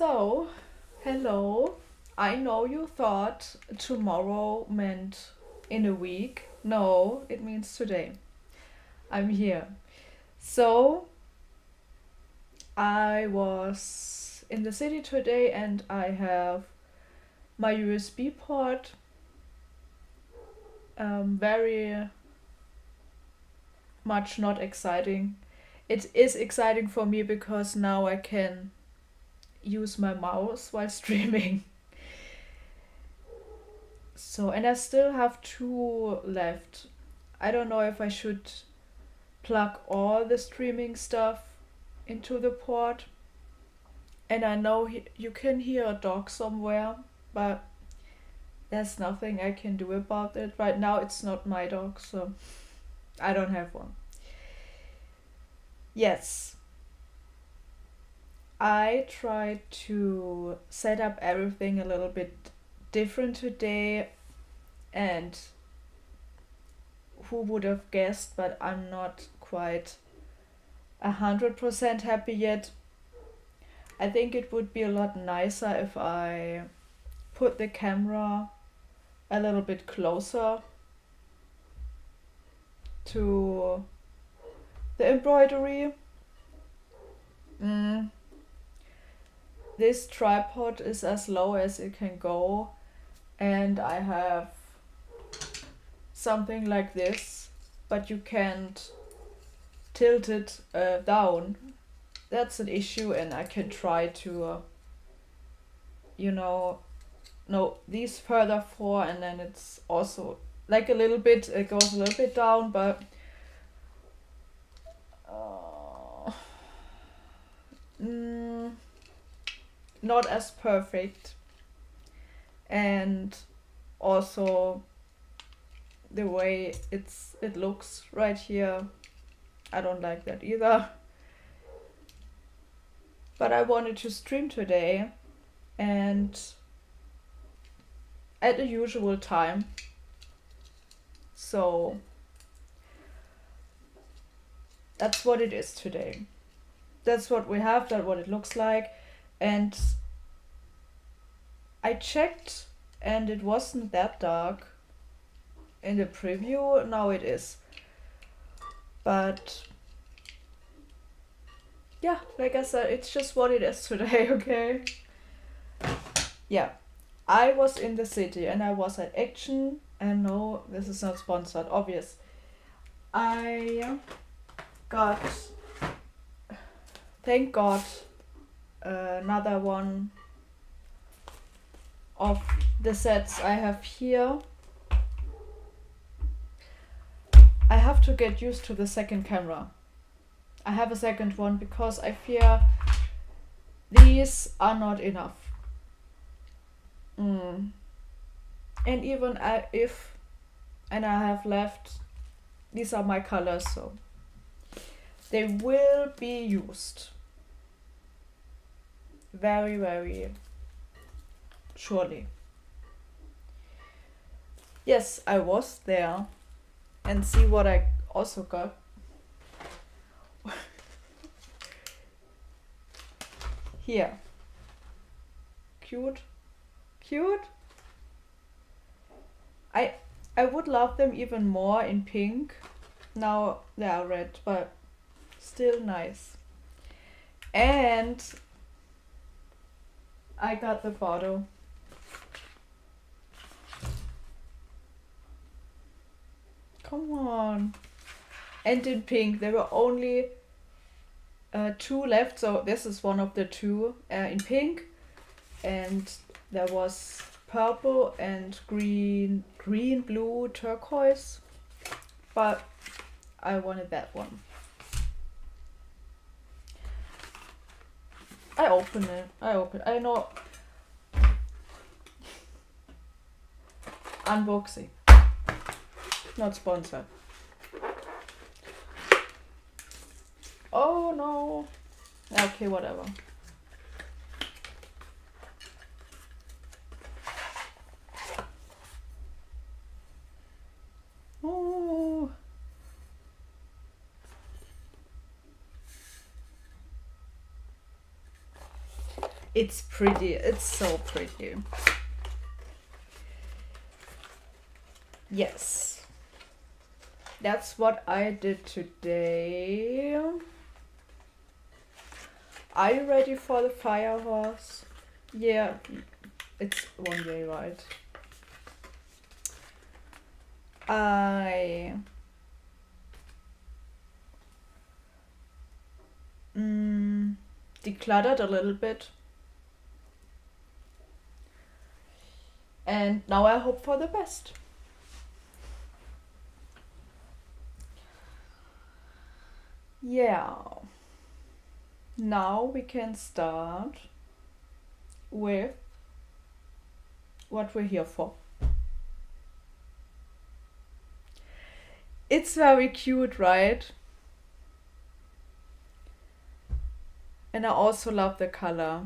So, hello. I know you thought tomorrow meant in a week. No, it means today. I'm here. So, I was in the city today and I have my USB port. Very much not exciting. It is exciting for me because now I can use my mouse while streaming. So, and I still have two left. I don't know if I should plug all the streaming stuff into the port. And I know you can hear a dog somewhere, but there's nothing I can do about it. Right now, it's not my dog, so I don't have one. Yes, I tried to set up everything a little bit different today, and who would have guessed, but I'm not quite 100% happy yet. I think it would be a lot nicer if I put the camera a little bit closer to the embroidery. Mm, this tripod is as low as it can go, and I have something like this, but you can't tilt it down. That's an issue, and I can try to, no, these further four, and then it's also like a little bit, it goes a little bit down, but uh, mm, not as perfect. And also the way it looks right here, I don't like that either. But I wanted to stream today and at the usual time. So that's what it is today. That's what we have, that's what it looks like. And I checked and it wasn't that dark in the preview. Now it is. But yeah, like I said, it's just what it is today, okay? Yeah. I was in the city and I was at Action, and no, this is not sponsored, obvious. I got, thank God, another one of the sets I have here. I have to get used to the second camera. I have a second one because I fear these are not enough. And even if and I have left, these are my colors, so they will be used very, very surely. Yes, I was there, and see what I also got. Here. Cute. Cute. I would love them even more in pink. Now they are red, but still nice. And I got the bottle. Come on. And in pink. There were only two left, so this is one of the two in pink. And there was purple and green, blue, turquoise. But I wanted that one. I open it. I know. Unboxing. Not sponsored. Oh no. Okay, whatever. Oh. It's pretty. It's so pretty. Yes. That's what I did today. Are you ready for the fire horse? Yeah, it's one way, right? I decluttered a little bit. And now I hope for the best. Yeah. Now we can start with what we're here for. It's very cute, right? And I also love the color.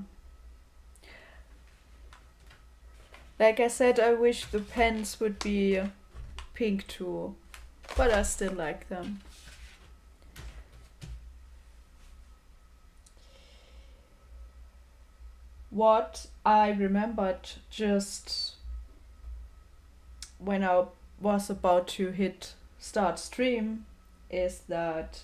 Like I said, I wish the pens would be pink too, but I still like them. What I remembered just when I was about to hit start stream is that,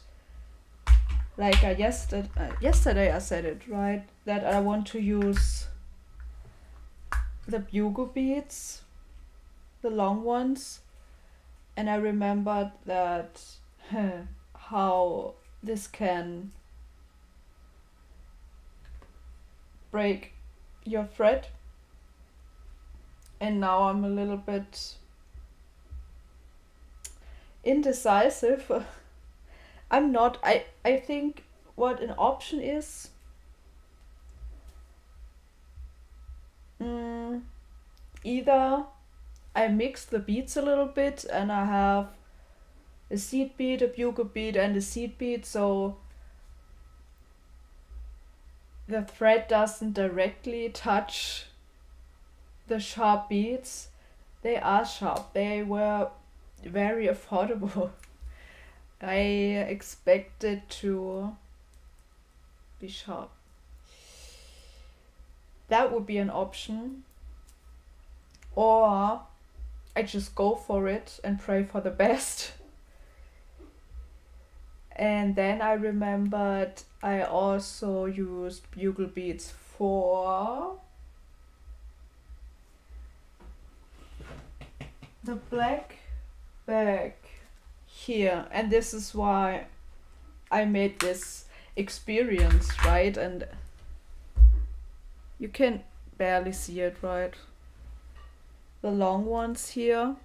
like yesterday I said it, right? That I want to use the bugle beads, the long ones, and I remembered that how this can break your thread, and now I'm a little bit indecisive. I'm not. I think what an option is, either I mix the beads a little bit and I have a seed bead, a bugle bead, and a seed bead, so the thread doesn't directly touch the sharp beads. They are sharp. They were very affordable. I expected to be sharp. That would be an option. Or I just go for it and pray for the best. And then I remembered I also used bugle beads for the black bag here, and this is why I made this experience, right? And you can barely see it, right? The long ones here,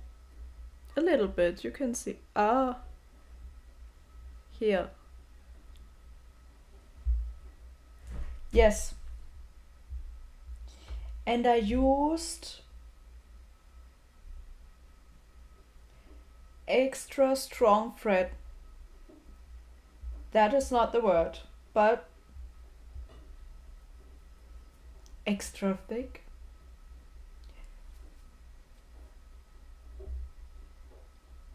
a little bit, you can see. Here. Yes. And I used extra strong thread. That is not the word, but extra thick.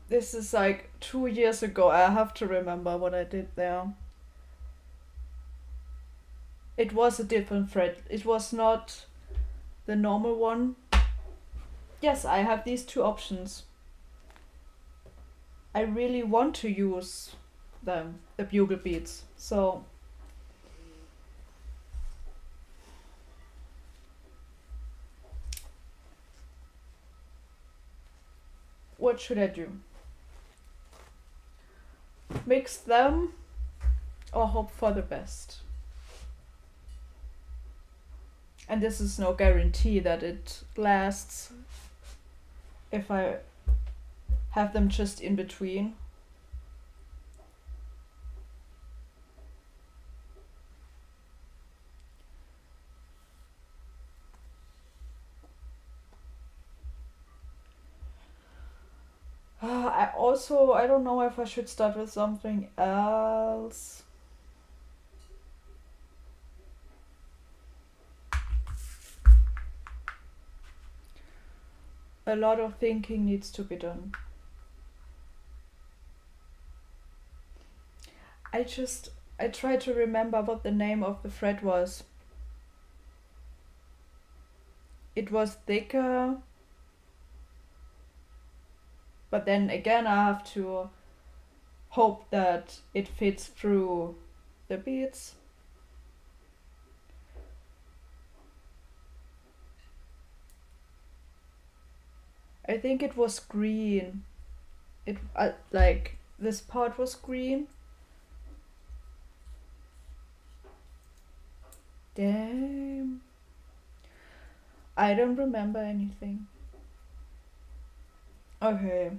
This is like 2 years ago. I have to remember what I did there. It was a different thread. It was not the normal one. Yes, I have these two options. I really want to use them, the bugle beads. So what should I do? Mix them or hope for the best? And this is no guarantee that it lasts if I have them just in between. I don't know if I should start with something else. A lot of thinking needs to be done. I try to remember what the name of the thread was. it was thicker, but then again I have to hope that it fits through the beads. I think it was green. It like this part was green. Damn. I don't remember anything. Okay.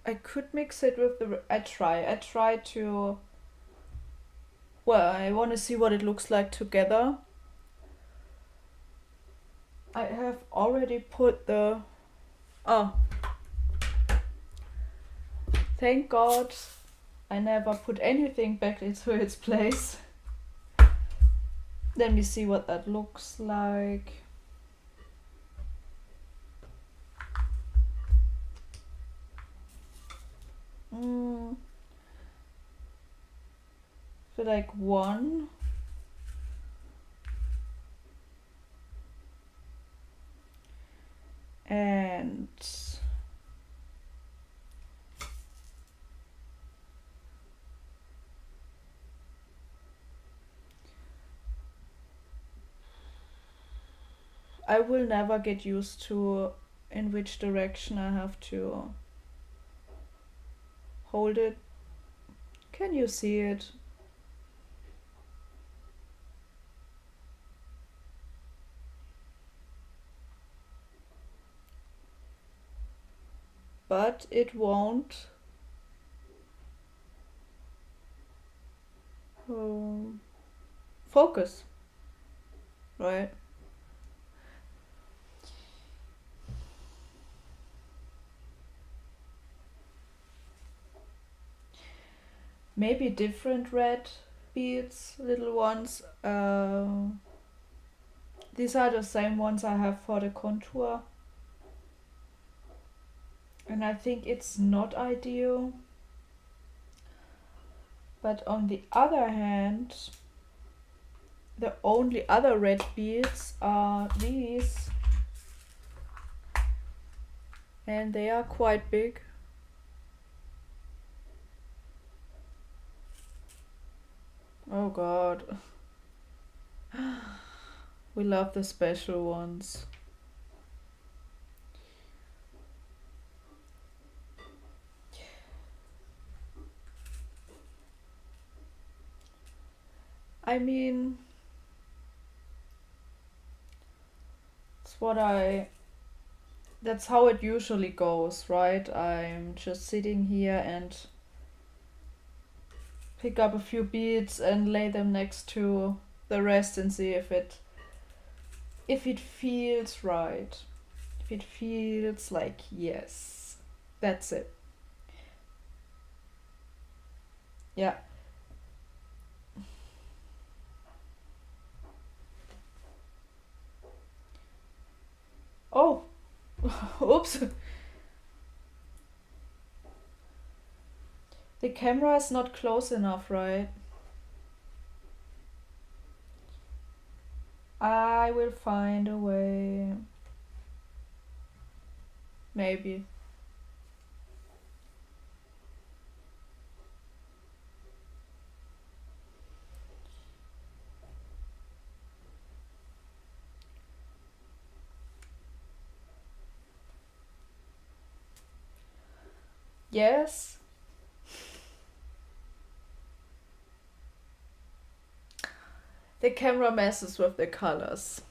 I could mix it with the. I try to. Well, I want to see what it looks like together. I have already put the. Oh. Thank God I never put anything back into its place. Let me see what that looks like. So like one. And I will never get used to in which direction I have to hold it. Can you see it? But it won't focus, right? Maybe different red beads, little ones. These are the same ones I have for the contour. And I think it's not ideal. But on the other hand, the only other red beads are these. And they are quite big. Oh God. We love the special ones. I mean, that's how it usually goes, right? I'm just sitting here and pick up a few beads and lay them next to the rest and see if it feels right. If it feels like yes, that's it. Yeah. Oh, oops. The camera is not close enough, right? I will find a way. Maybe. Yes. The camera messes with the colors.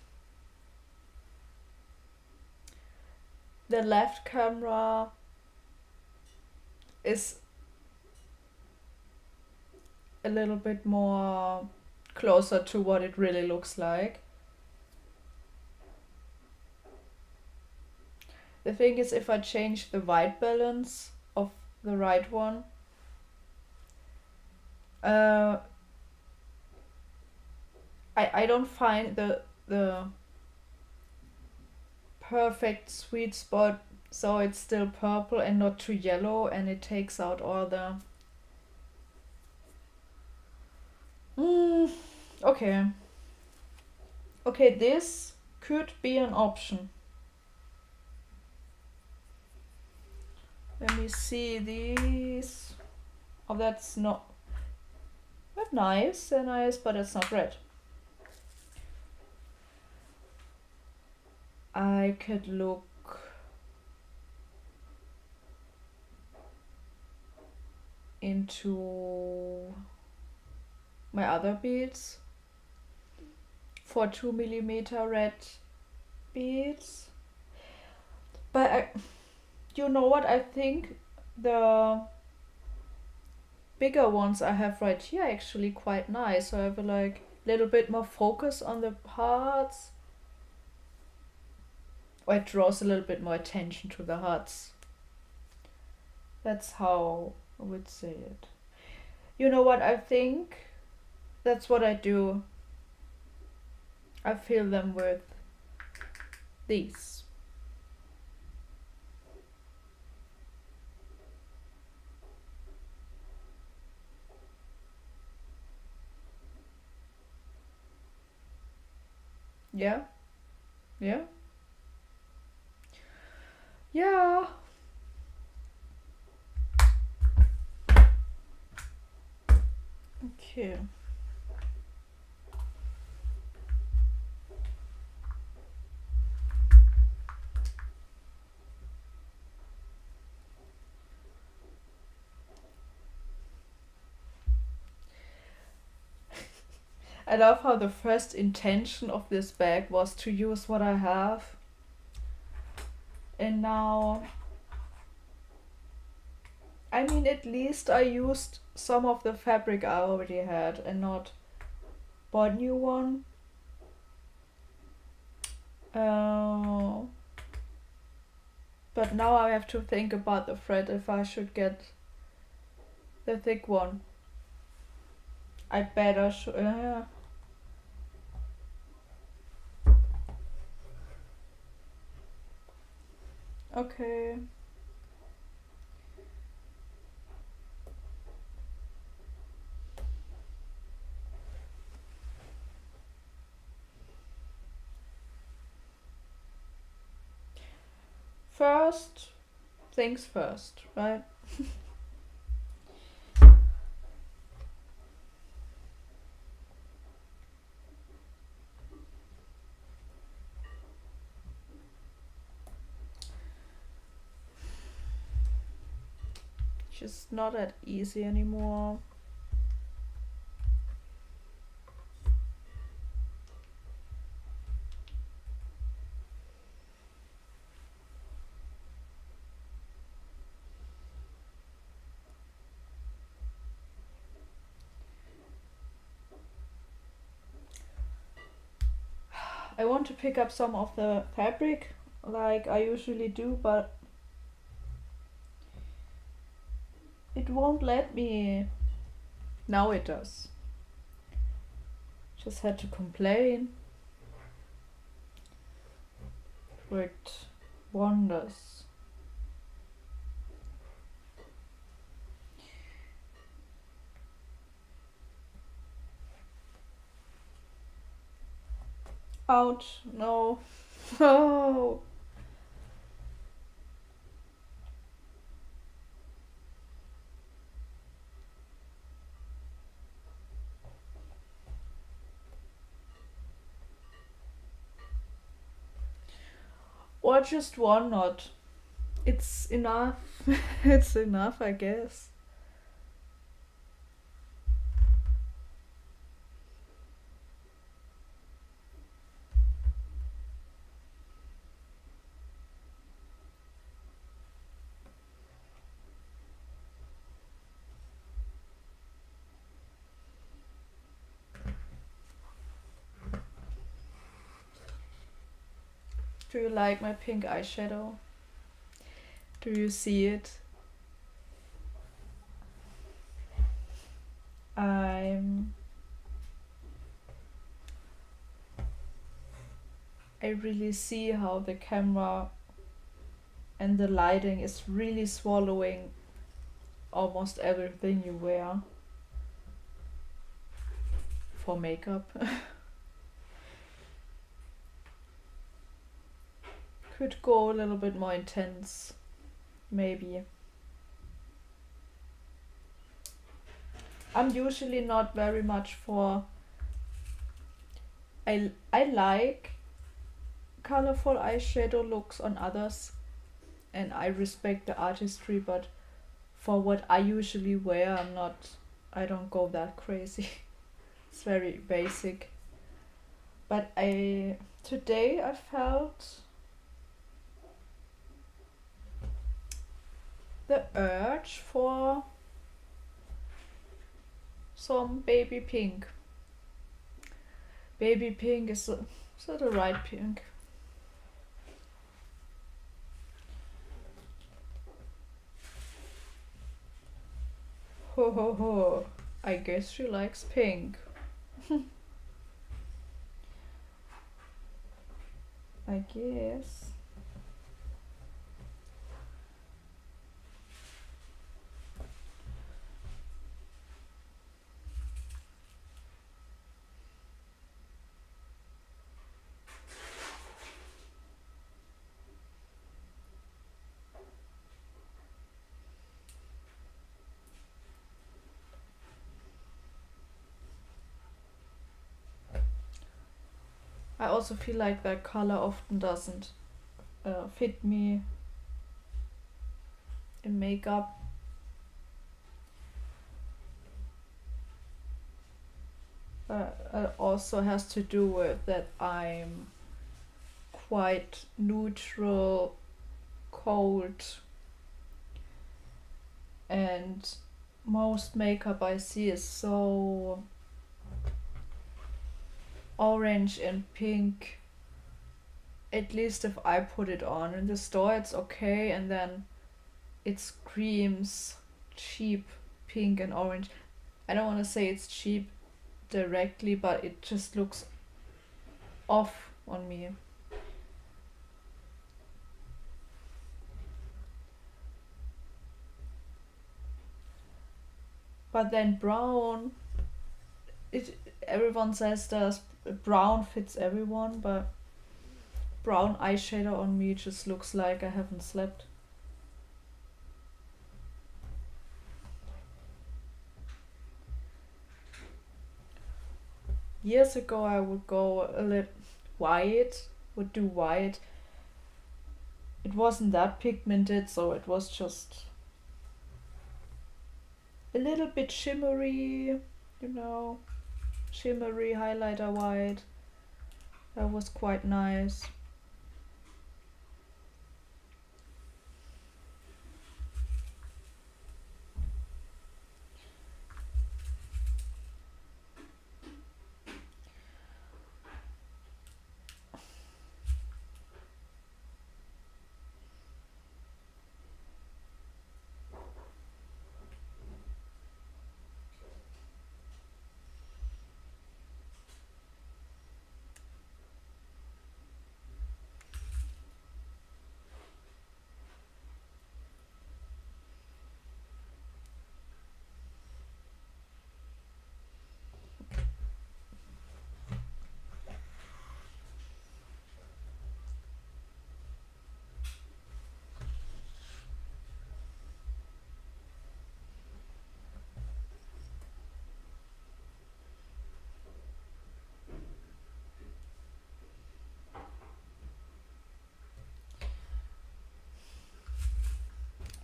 The left camera is a little bit more closer to what it really looks like. The thing is, if I change the white balance of the right one, I don't find the perfect sweet spot so it's still purple and not too yellow, and it takes out all the okay. Okay, this could be an option. Let me see these. Oh, that's not nice. They're nice, but it's not red. I could look into my other beads for 2mm red beads. But you know what? I think the bigger ones I have right here are actually quite nice. So I have like a little bit more focus on the hearts. Or it draws a little bit more attention to the hearts. That's how I would say it. You know what? I think that's what I do. I fill them with these. Yeah? Yeah? Yeah. Okay. I love how the first intention of this bag was to use what I have. And now, I mean, at least I used some of the fabric I already had and not bought new one. But now I have to think about the thread if I should get the thick one. I better should. Okay. First things first, right? Just not that easy anymore. I want to pick up some of the fabric like I usually do, but it won't let me. Now it does. Just had to complain. Worked wonders. Ouch, no. No. Or just one knot. It's enough. It's enough, I guess. Do you like my pink eyeshadow? Do you see it? I really see how the camera and the lighting is really swallowing almost everything you wear for makeup. Could go a little bit more intense, maybe. I'm usually not very much for. I like colorful eyeshadow looks on others, and I respect the artistry, but for what I usually wear, I don't go that crazy. It's very basic. But today I felt the urge for some baby pink. Baby pink is the right pink. Ho ho ho. I guess she likes pink. I guess. I also feel like that color often doesn't fit me in makeup. It also has to do with that I'm quite neutral, cold, and most makeup I see is so orange and pink. At least if I put it on in the store, it's okay, and then it screams cheap pink and orange. I don't want to say it's cheap directly, but it just looks off on me. But then brown, everyone says there's brown fits everyone, but brown eyeshadow on me just looks like I haven't slept. Years ago I would go a little white, would do white. It wasn't that pigmented, so it was just a little bit shimmery, shimmery highlighter white. That was quite nice.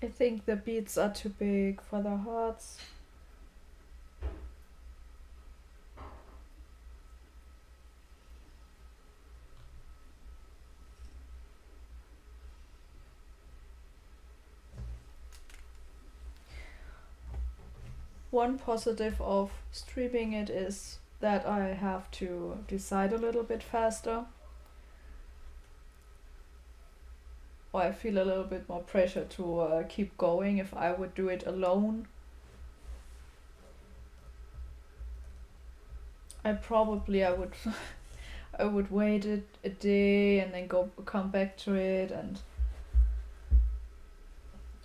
I think the beads are too big for the hearts. One positive of streaming it is that I have to decide a little bit faster. Or I feel a little bit more pressure to keep going. If I would do it alone, I would I would wait it a day and then come back to it, and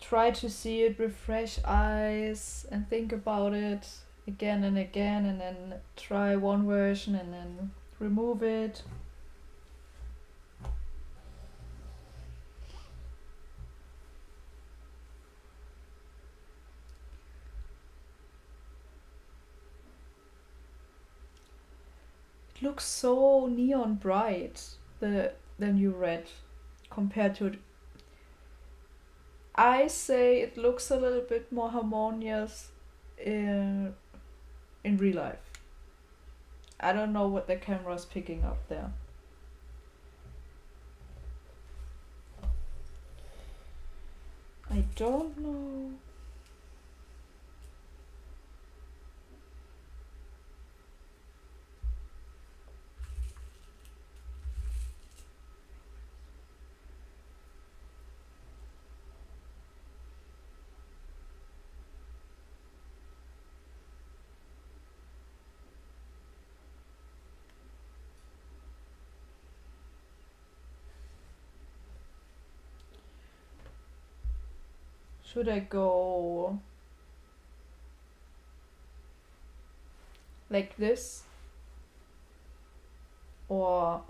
try to see it with fresh eyes and think about it again and again, and then try one version and then remove it. It looks so neon bright, the new red, compared to I say it looks a little bit more harmonious in real life. I don't know what the camera's picking up there. I don't know. Should I go like this? Or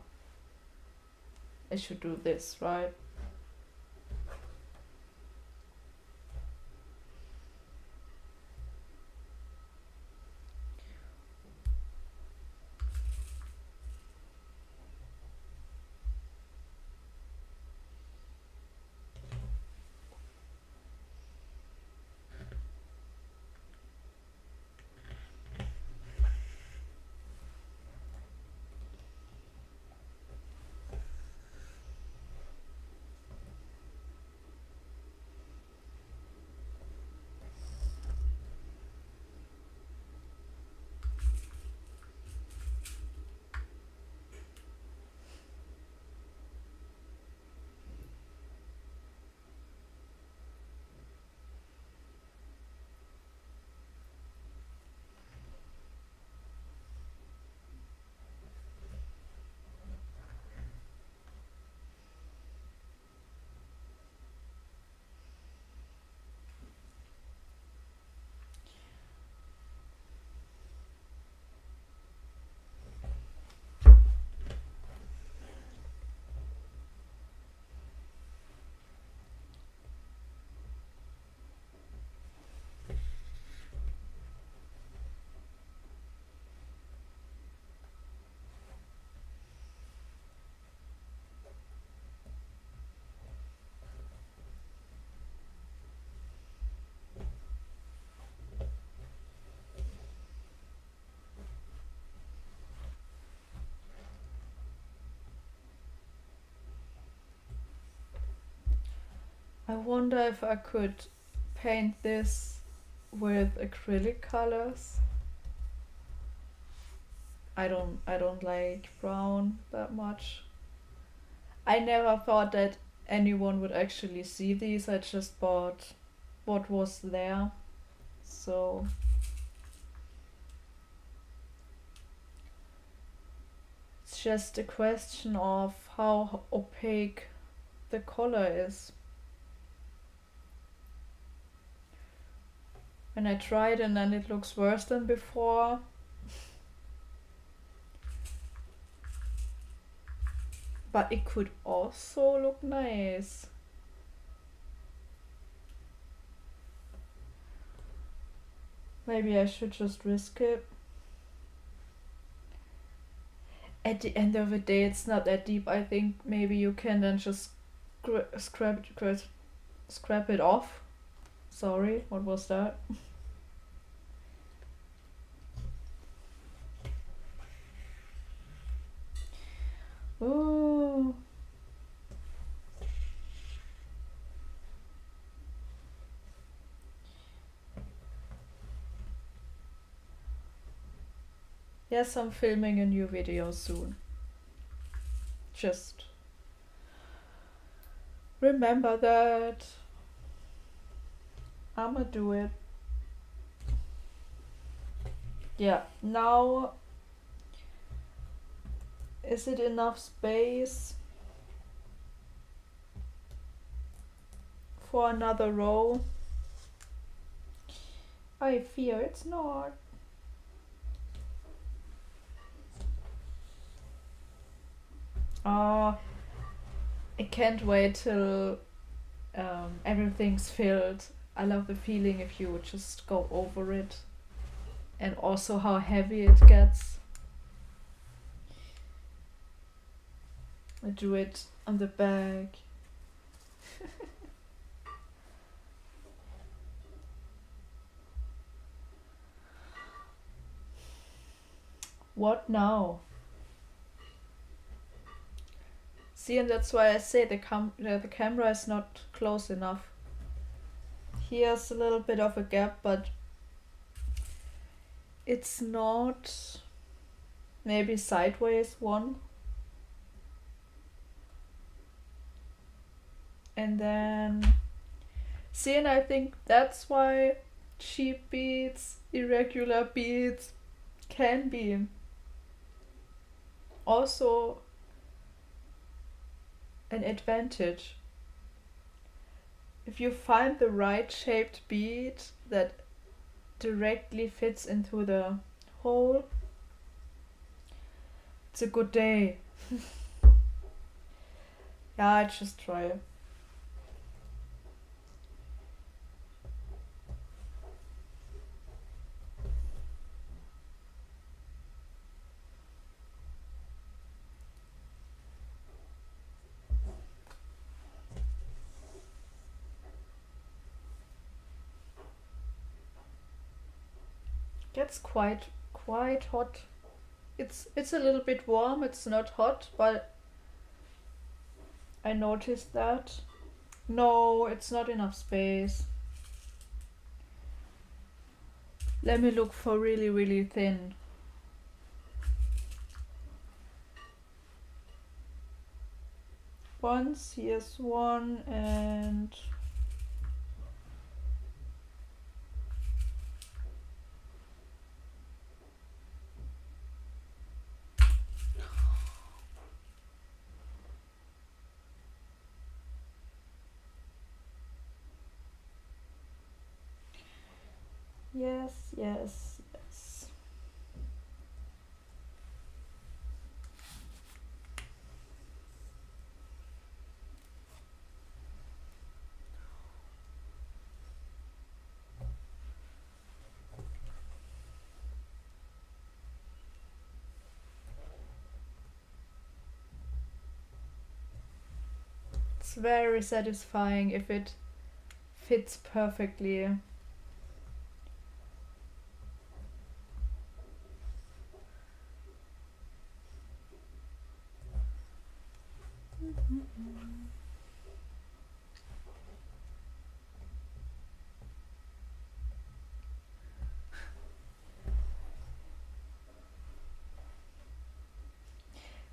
I should do this, right? I wonder if I could paint this with acrylic colors. I don't like brown that much. I never thought that anyone would actually see these. I just bought what was there. So it's just a question of how opaque the color is. When I try it and then it looks worse than before. But it could also look nice. Maybe I should just risk it. At the end of the day, it's not that deep. I think maybe you can then just scrap it off. Sorry, what was that? Ooh. Yes, I'm filming a new video soon. Just remember that. I'ma do it. Yeah, now is it enough space for another row. I fear it's not. Oh, I can't wait till everything's filled. I love the feeling if you just go over it, and also how heavy it gets. I do it on the back. What now? See, and that's why I say the camera is not close enough. Here's a little bit of a gap, but it's not. Maybe sideways one. And then, see, and I think that's why cheap beads, irregular beads can be also an advantage. If you find the right shaped bead that directly fits into the hole, it's a good day. Yeah, I just try it. Gets quite hot. It's a little bit warm. It's not hot, but I noticed that. No, it's not enough space. Let me look for really, really thin. Once, here's one, and yes, yes, yes. It's very satisfying if it fits perfectly.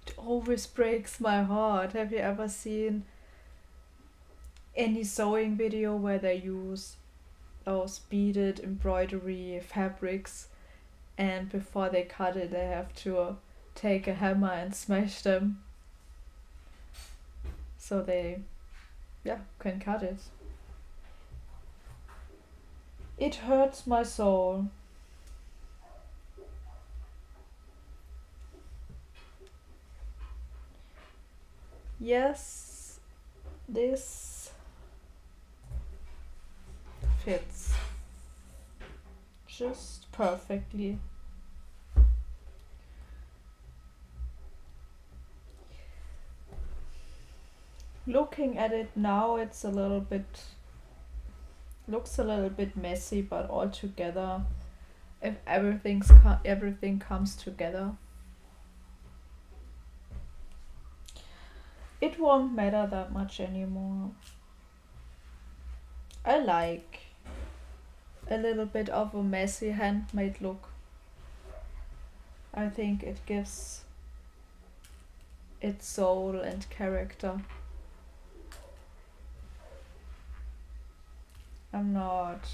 It always breaks my heart. Have you ever seen any sewing video where they use those beaded embroidery fabrics, and before they cut it they have to take a hammer and smash them so they can cut it? It hurts my soul. Yes, this fits just perfectly. Looking at it now, it's a little bit, looks a little bit messy, but all together, if everything comes together, it won't matter that much anymore. I like a little bit of a messy handmade look. I think it gives it soul and character. I'm not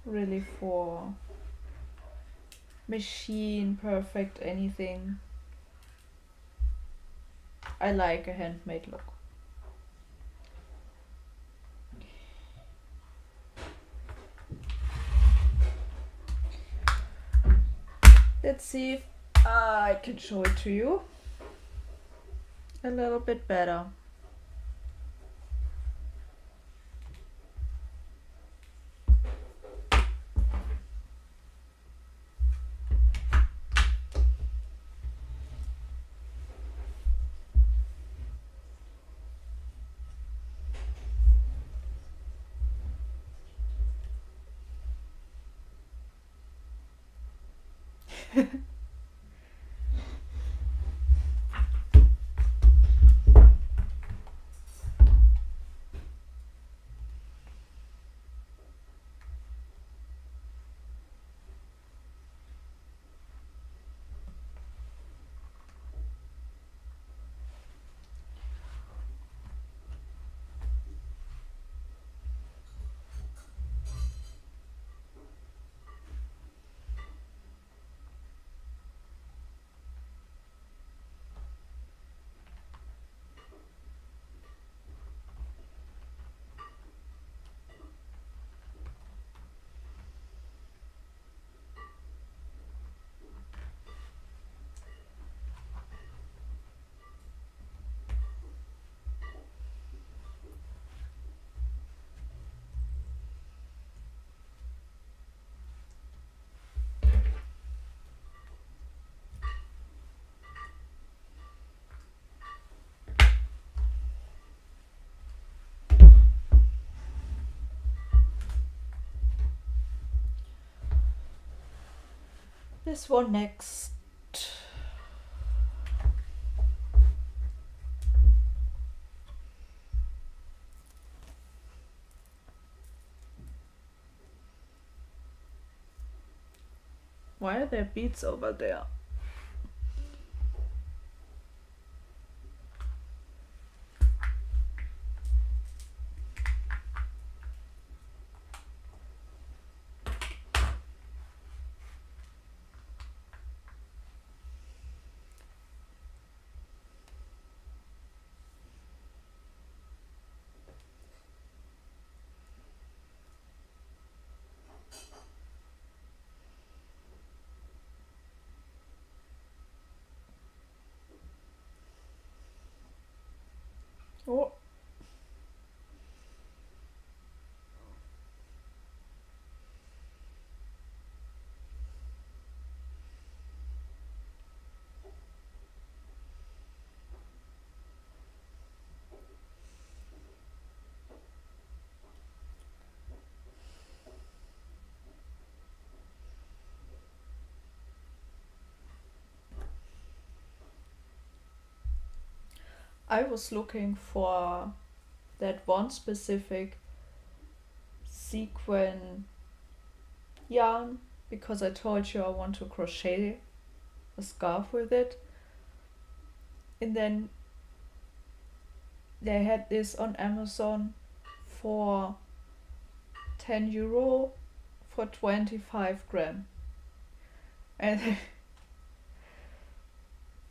really for machine perfect anything. I like a handmade look. Let's see if I can show it to you a little bit better. This one next. Why are there beads over there? Oh. I was looking for that one specific sequin yarn because I told you I want to crochet a scarf with it, and then they had this on Amazon for €10 for 25 gram, and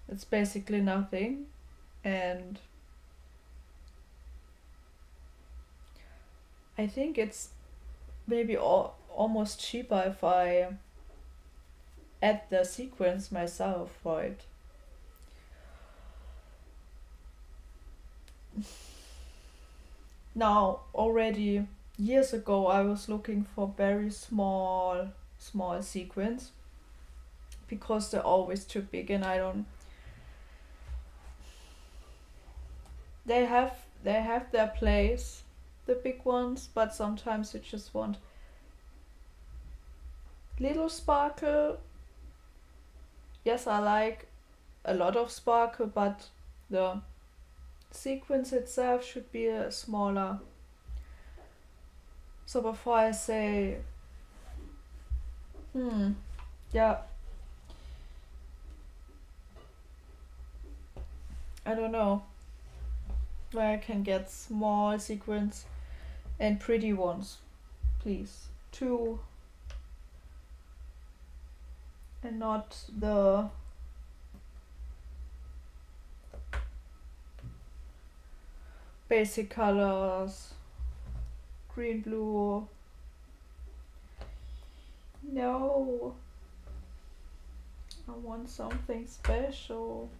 it's basically nothing. And I think it's maybe almost cheaper if I add the sequins myself for it. Now, already years ago, I was looking for very small sequins because they're always too big, and I don't. They have their place, the big ones, but sometimes you just want little sparkle. Yes, I like a lot of sparkle, but the sequence itself should be smaller. So before I say, yeah, I don't know where I can get small sequins and pretty ones, please. Two, and not the basic colors, green, blue. No. I want something special.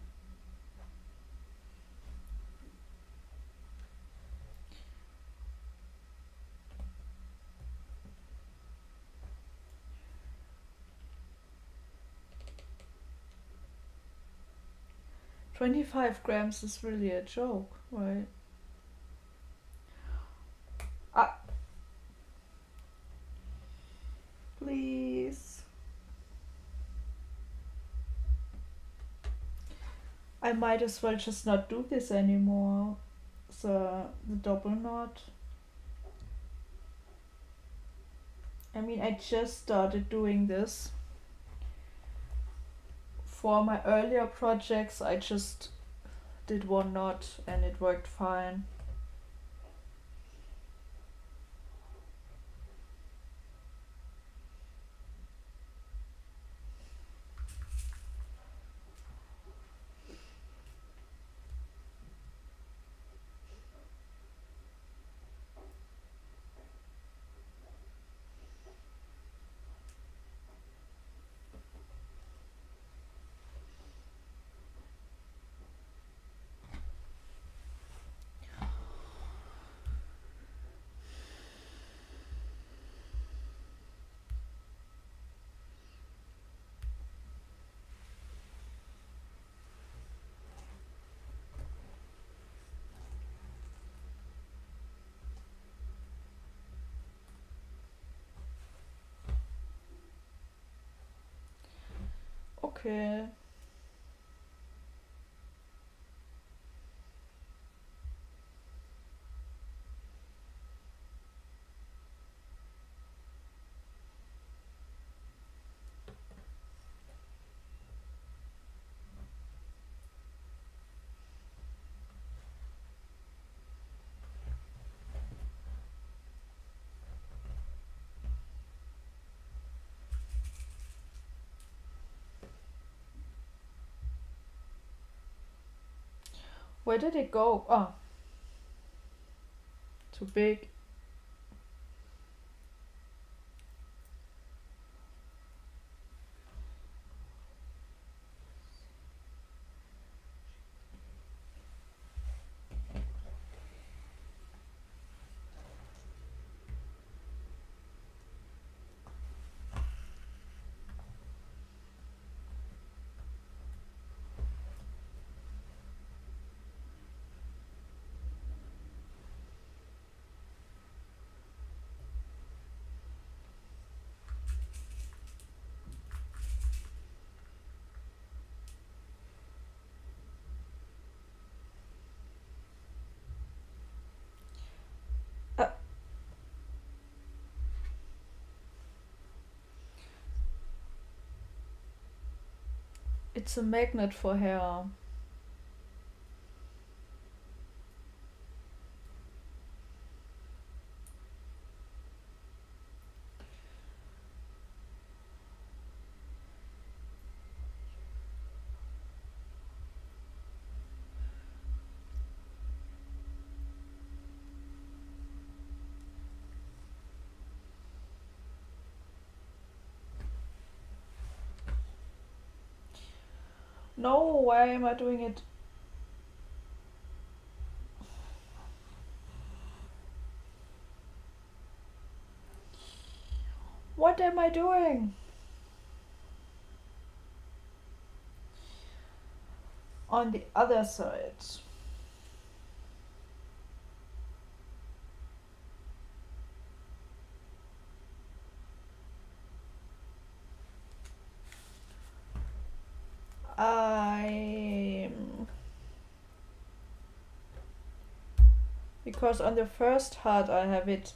$25 is really a joke, right? Ah, please. I might as well just not do this anymore. The double knot. I mean, I just started doing this. For my earlier projects, I just did one knot and it worked fine. Okay. Where did it go? Oh, too big. Uh, it's a magnet for hair. No, why am I doing it? What am I doing? On the other side. I Because on the first heart I have it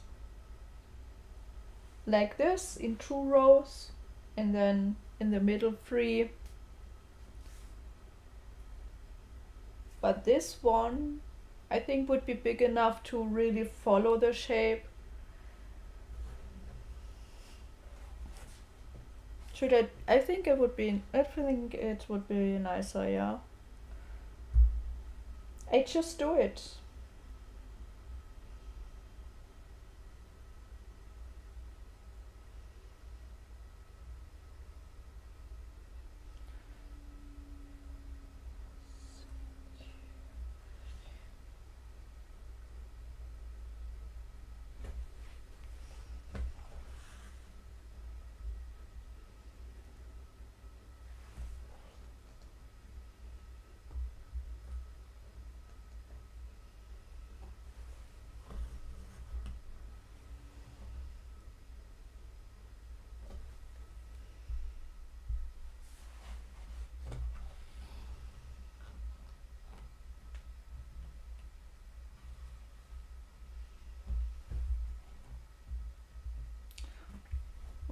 like this in 2 rows and then in the middle 3. But this one I think would be big enough to really follow the shape. I think it would be nicer, yeah. I just do it.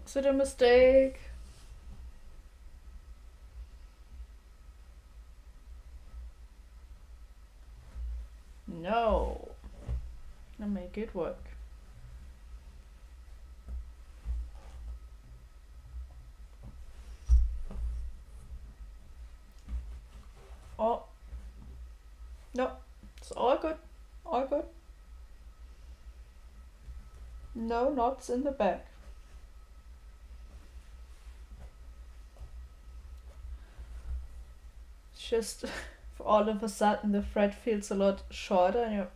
Is it a mistake? No. I'll make it work. Oh. No. It's all good. All good. No knots in the back. It's just all of a sudden the thread feels a lot shorter and you're...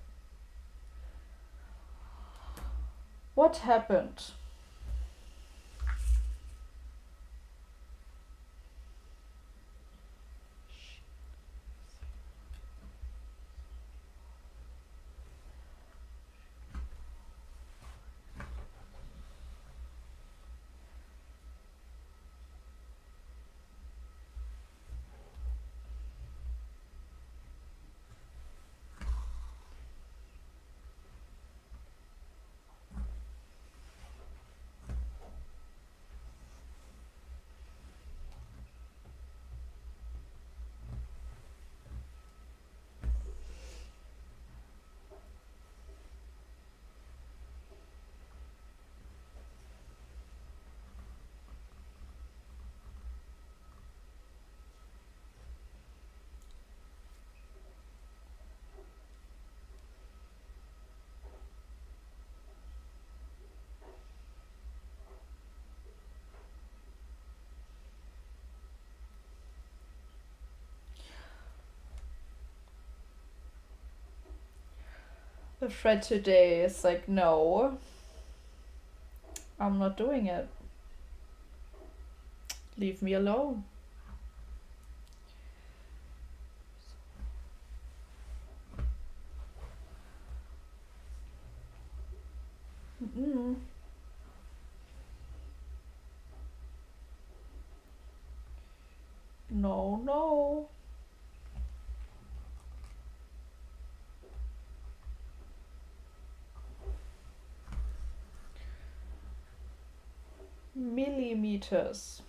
What happened? The thread today is like, no, I'm not doing it. Leave me alone. Mm-mm. No, no. Millimeters.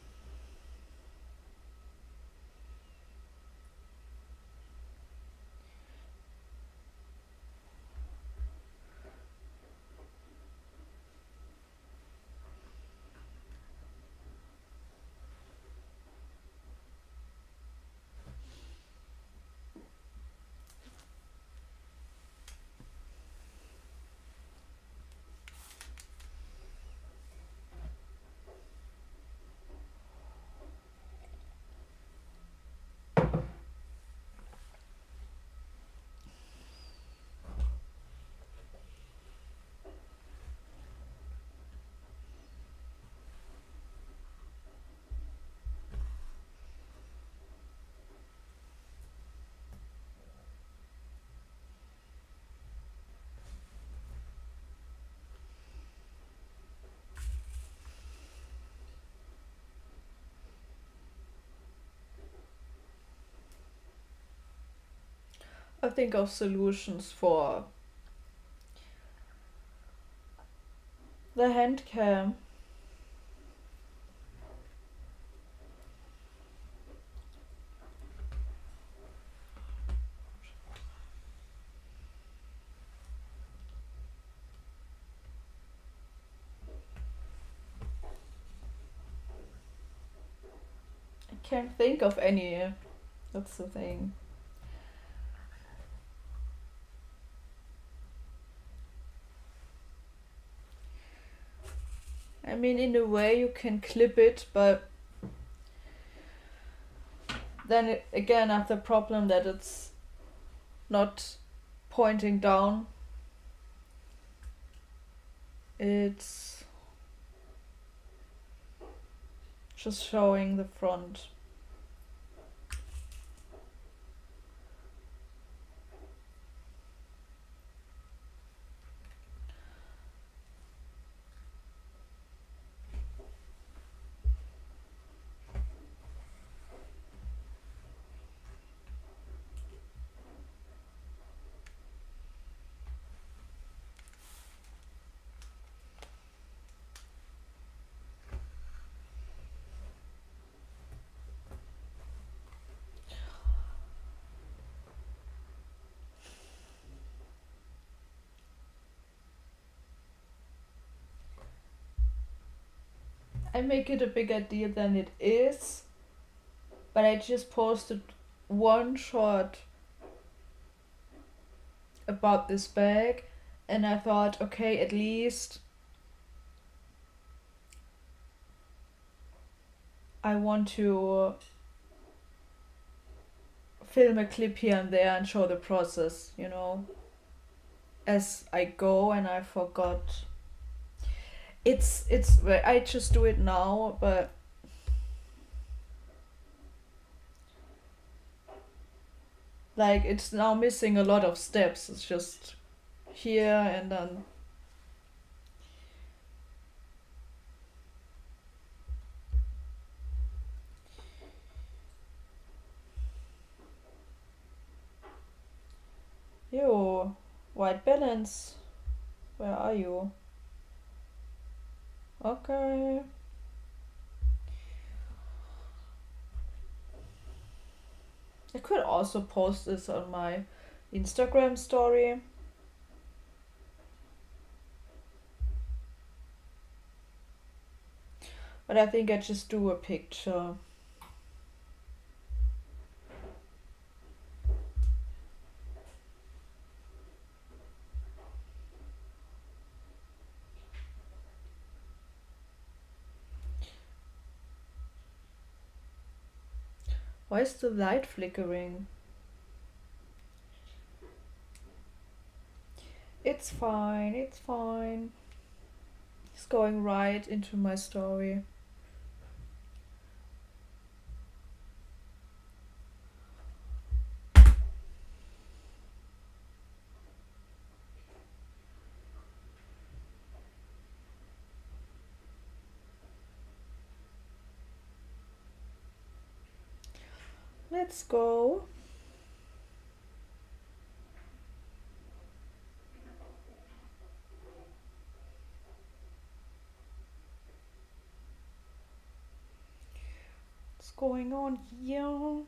I think of solutions for the hand cam. I can't think of any. That's the thing. I mean, in a way you can clip it, but then again I have the problem that it's not pointing down. It's just showing the front. I make it a bigger deal than it is, but I just posted one shot about this bag, and I thought, okay, at least I want to film a clip here and there and show the process, you know, as I go, and I forgot. It's I just do it now, but like it's now missing a lot of steps. It's just here and then. Yo, white balance. Where are you? Okay. I could also post this on my Instagram story. But I think I just do a picture. Why is the light flickering? It's fine, it's fine. It's going right into my story. Let's go. What's going on here?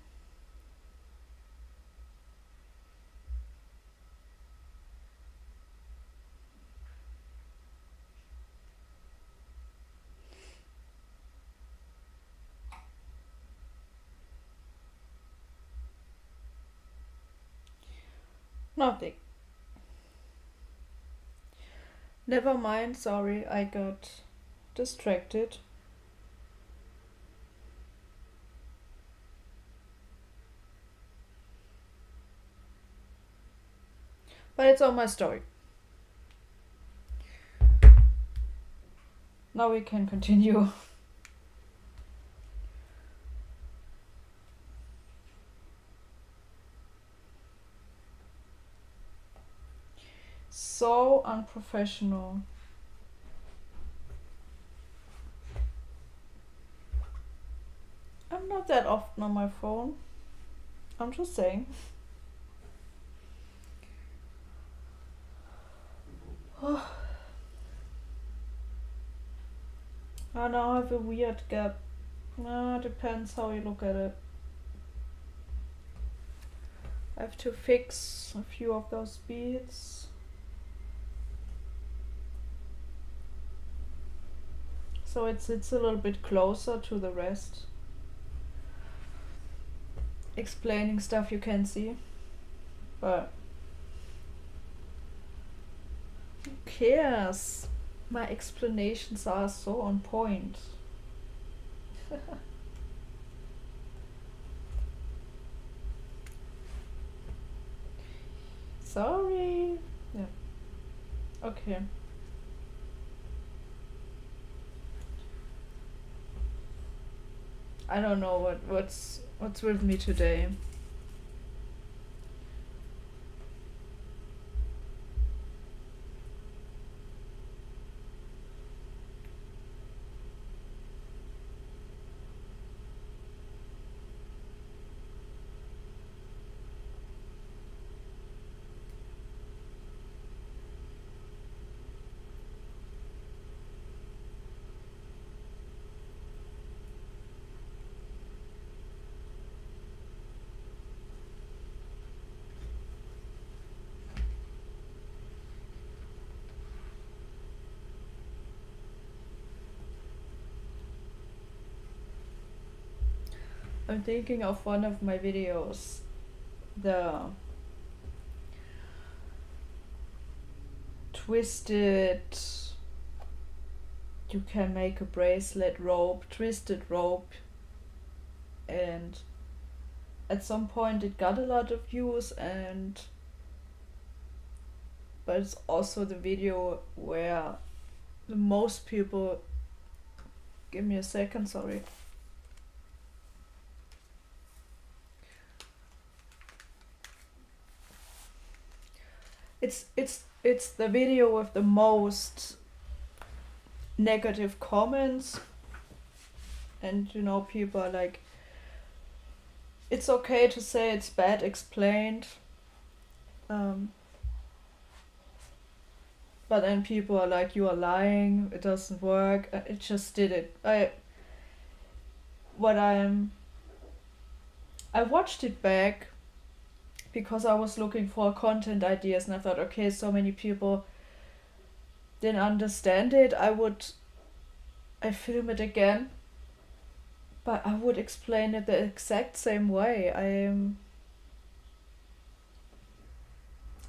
Nothing. Never mind, sorry, I got distracted. But it's on my story. Now we can continue. So unprofessional. I'm not that often on my phone. I'm just saying. I now have a weird gap. Depends how you look at it. I have to fix a few of those beads. So it's a little bit closer to the rest. Explaining stuff you can see. But who cares? My explanations are so on point. Sorry. Yeah. Okay. I don't know what's with me today. I'm thinking of one of my videos, the twisted, you can make a bracelet rope, twisted rope, and at some point it got a lot of views, and but it's also the video where the most people, give me a second, sorry. It's the video with the most negative comments, and you know, people are like, it's okay to say it's bad explained, but then people are like, you are lying, it doesn't work, it just did it. I watched it back because I was looking for content ideas, and I thought, okay, so many people didn't understand it, I film it again, but I would explain it the exact same way.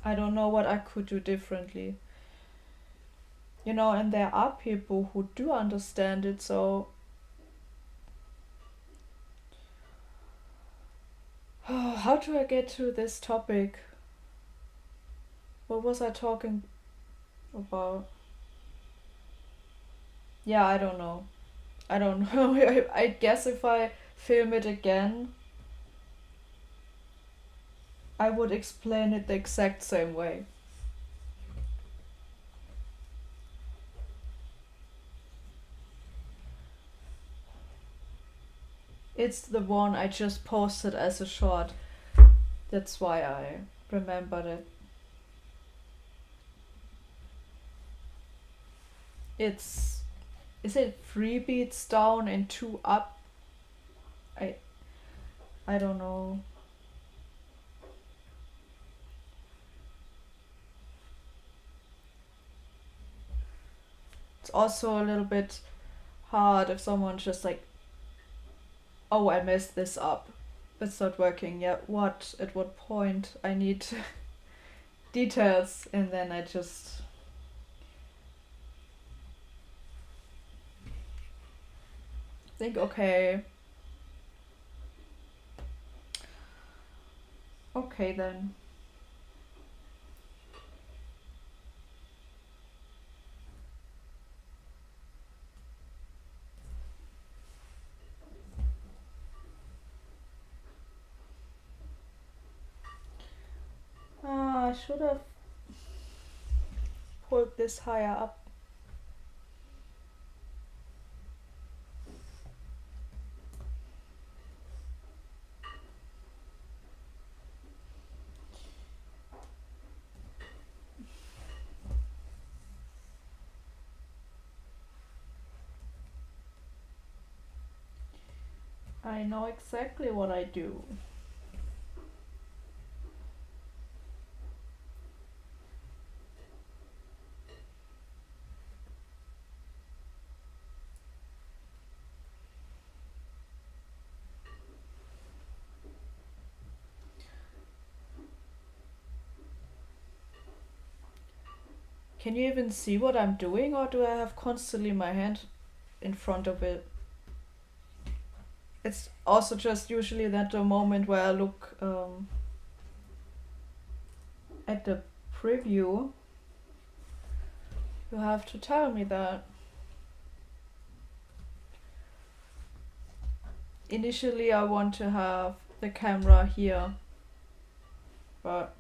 I don't know what I could do differently. You know, and there are people who do understand it, so how do I get to this topic? What was I talking about? Yeah, I don't know. I don't know. I guess if I film it again, I would explain it the exact same way. It's the one I just posted as a short. That's why I remembered it. Is it 3 beats down and 2 up? I I don't know. It's also a little bit hard if someone's just like, oh, I messed this up. It's not working yet. What? At what point? I need details, and then I just think, okay, then. I should have pulled this higher up. I know exactly what I do. Can you even see what I'm doing, or do I have constantly my hand in front of it? It's also just usually that the moment where I look at the preview, you have to tell me that. Initially I want to have the camera here, but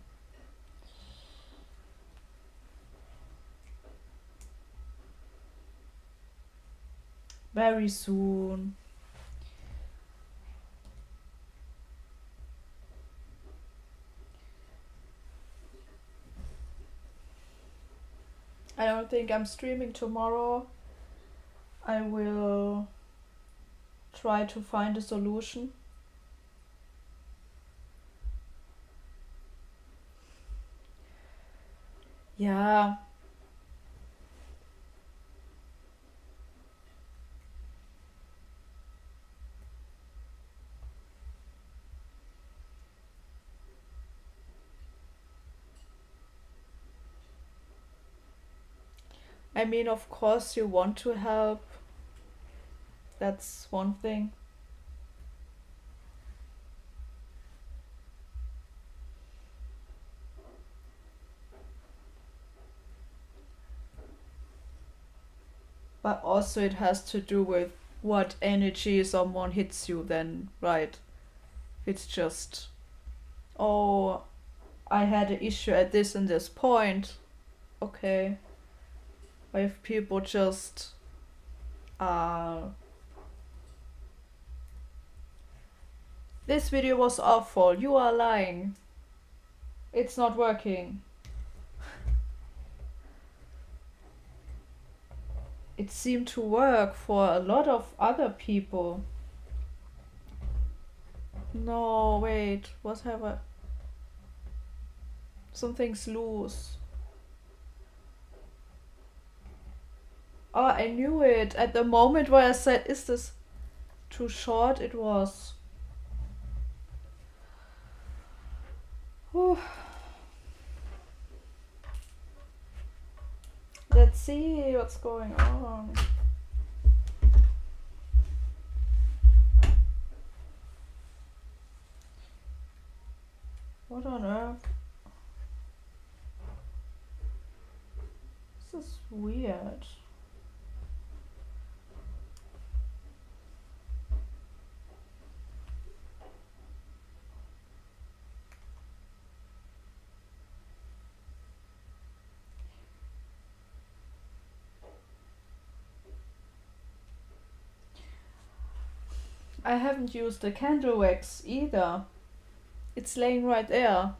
very soon. I don't think I'm streaming tomorrow. I will try to find a solution. Yeah. I mean, of course, you want to help. That's one thing. But also, it has to do with what energy someone hits you, then, right? It's just, oh, I had an issue at this and this point. Okay. But if people just this video was awful, you are lying, it's not working. It seemed to work for a lot of other people. No, wait, what have I? Something's loose. Oh, I knew it. At the moment where I said, is this too short? It was. Whew. Let's see what's going on. What on earth? This is weird. I haven't used the candle wax either. It's laying right there.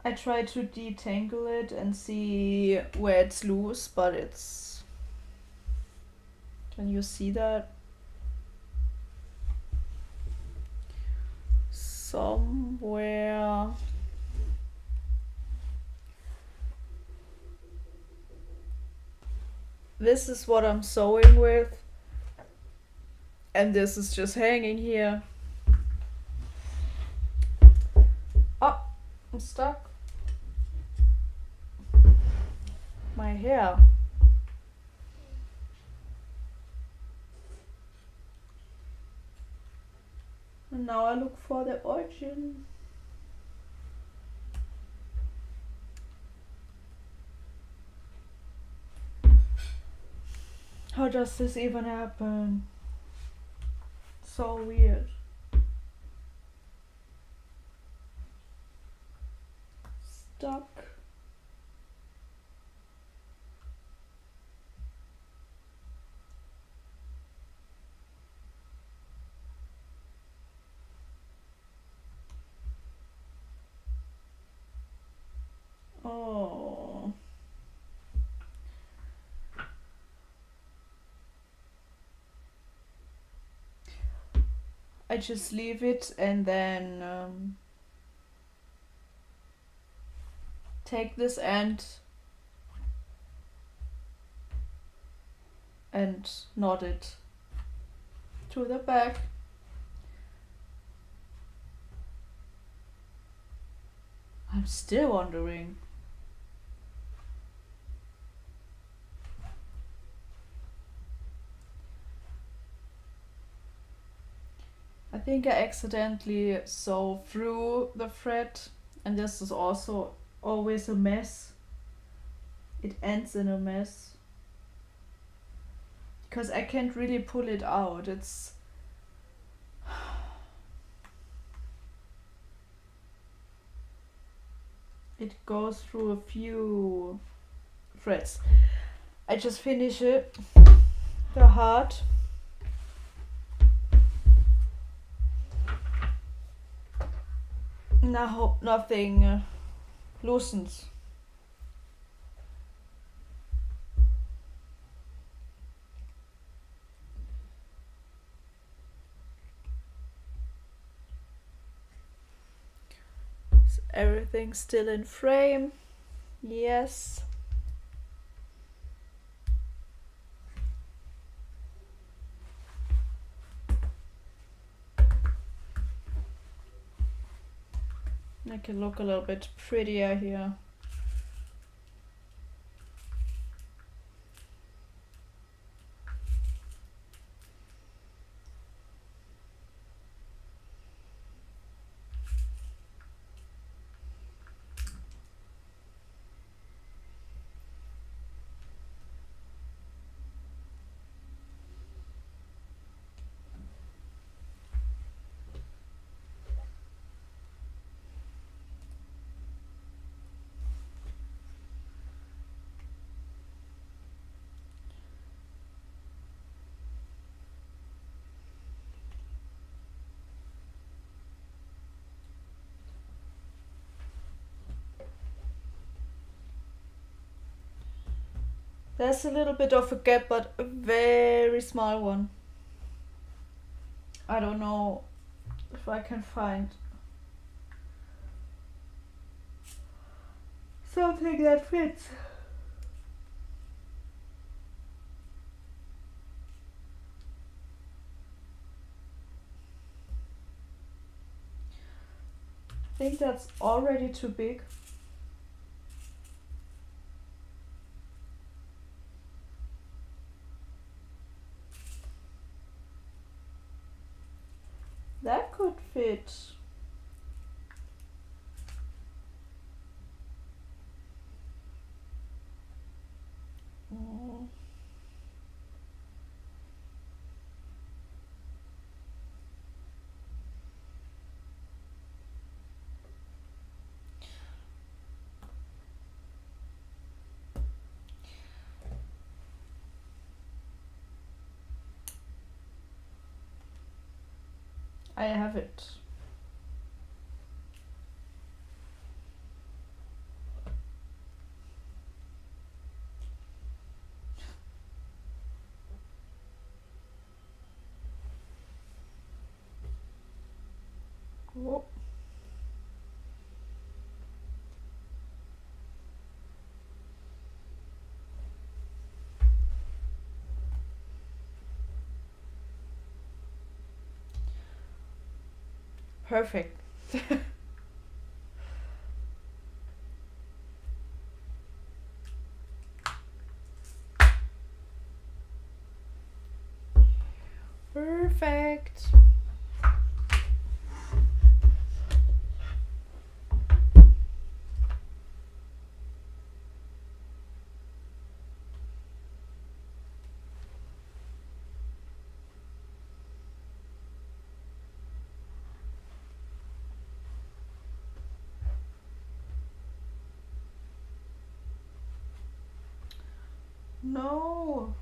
I tried to detangle it and see where it's loose, but it's... Can you see that? Somewhere. This is what I'm sewing with. And this is just hanging here. Oh, I'm stuck. My hair. And now I look for the origin. How does this even happen? So weird. Stuck. Oh. I just leave it and then take this end and knot it to the back. I'm still wondering. I think I accidentally sew through the thread, and this is also always a mess. It ends in a mess. Because I can't really pull it out. It's... It goes through a few threads. I just finish it, the heart. And I hope nothing loosens. Everything's still in frame. Yes. Make it look a little bit prettier here. There's a little bit of a gap, but a very small one. I don't know if I can find something that fits. I think that's already too big. That could fit. Mm. I have it. Oh. Perfect. Perfect. No.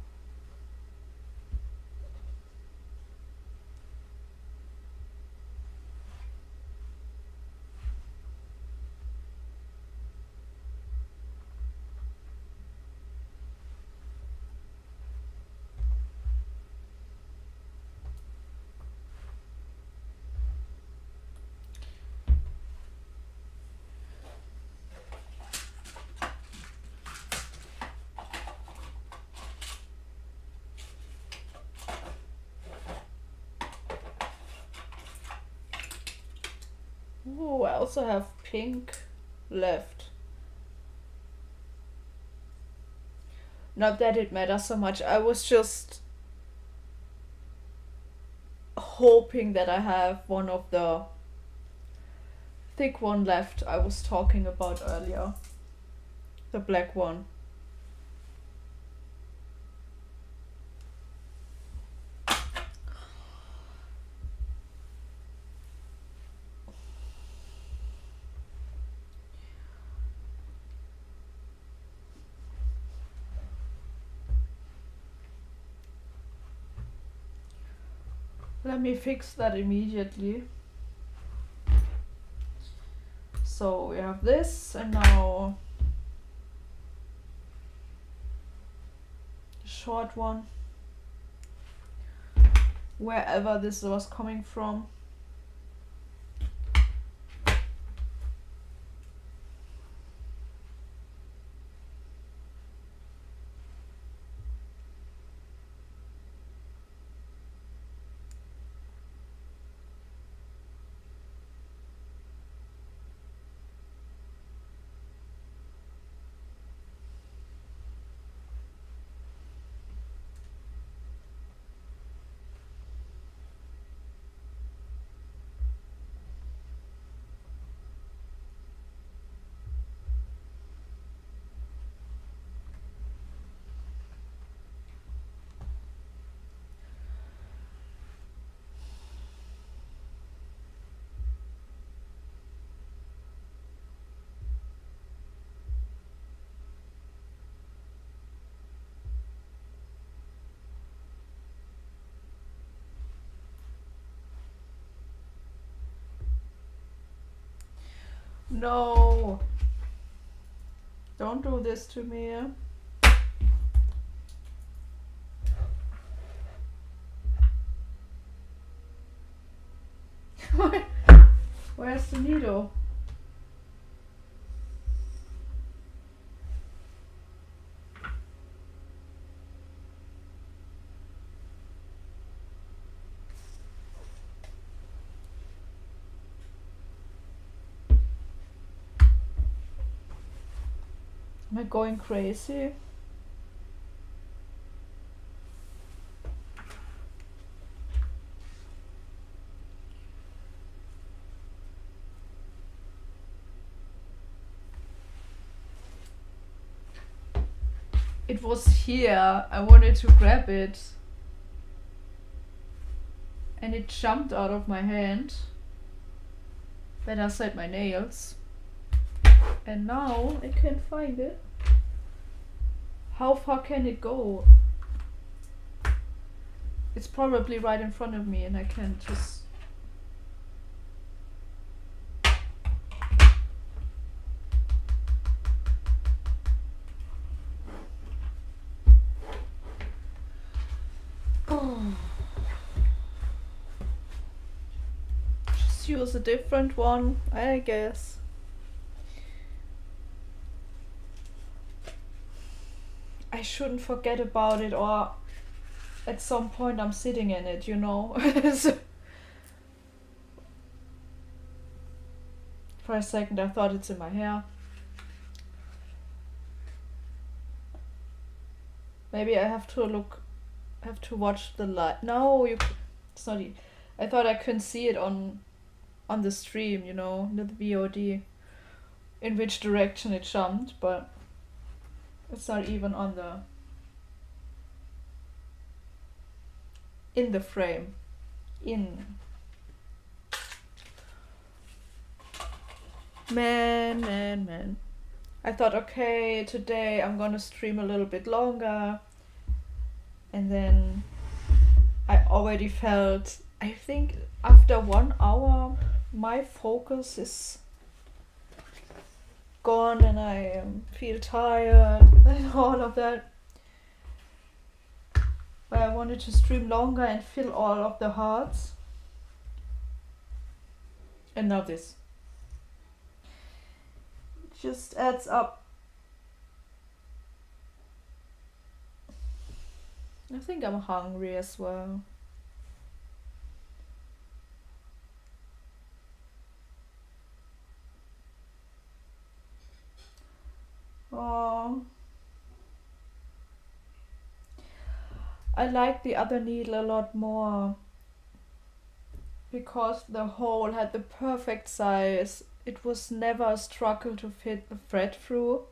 Ooh, I also have pink left. Not that it matters so much. I was just hoping that I have one of the thick one left I was talking about earlier. The black one. Let me fix that immediately. So we have this, and now the short one, wherever this was coming from. No! Don't do this to me. Where's the needle? Am I going crazy? It was here. I wanted to grab it. And it jumped out of my hand. Then I set my nails. And now I can't find it. How far can it go? It's probably right in front of me and I can't just... Just use a different one, I guess. I shouldn't forget about it, or at some point I'm sitting in it, you know. For a second I thought it's in my hair. Maybe I have to watch the light. No, it's not. I thought I couldn't see it on the stream, you know, the VOD, in which direction it jumped, but it's not even on in the frame. Man. I thought, okay, today I'm gonna stream a little bit longer. And then I already felt, I think after 1 hour, my focus is gone and I feel tired and all of that. But I wanted to stream longer and fill all of the hearts. And now this. It just adds up. I think I'm hungry as well. Oh, I like the other needle a lot more because the hole had the perfect size. It was never a struggle to fit the thread through.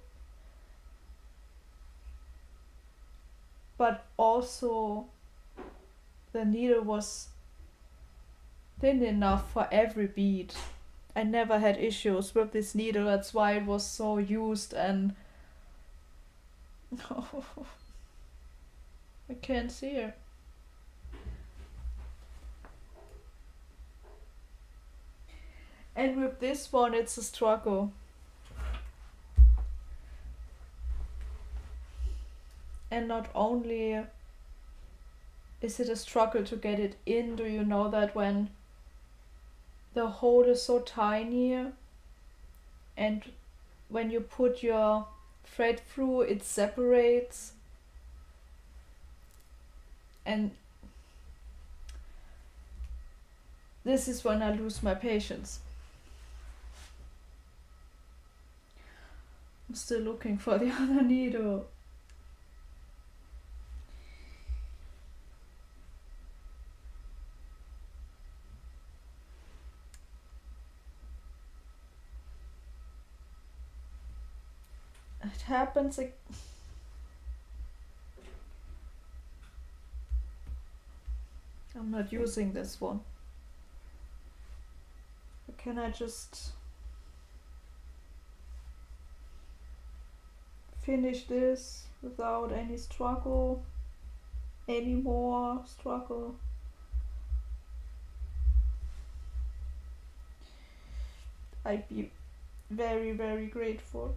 But also the needle was thin enough for every bead. I never had issues with this needle, that's why it was so used and I can't see it. And with this one it's a struggle. And not only is it a struggle to get it in, do you know that when the hole is so tiny and when you put your thread through it separates, and this is when I lose my patience. I'm still looking for the other needle. It happens I'm not using this one. Can I just finish this without any struggle? Any more struggle? I'd be very, very grateful.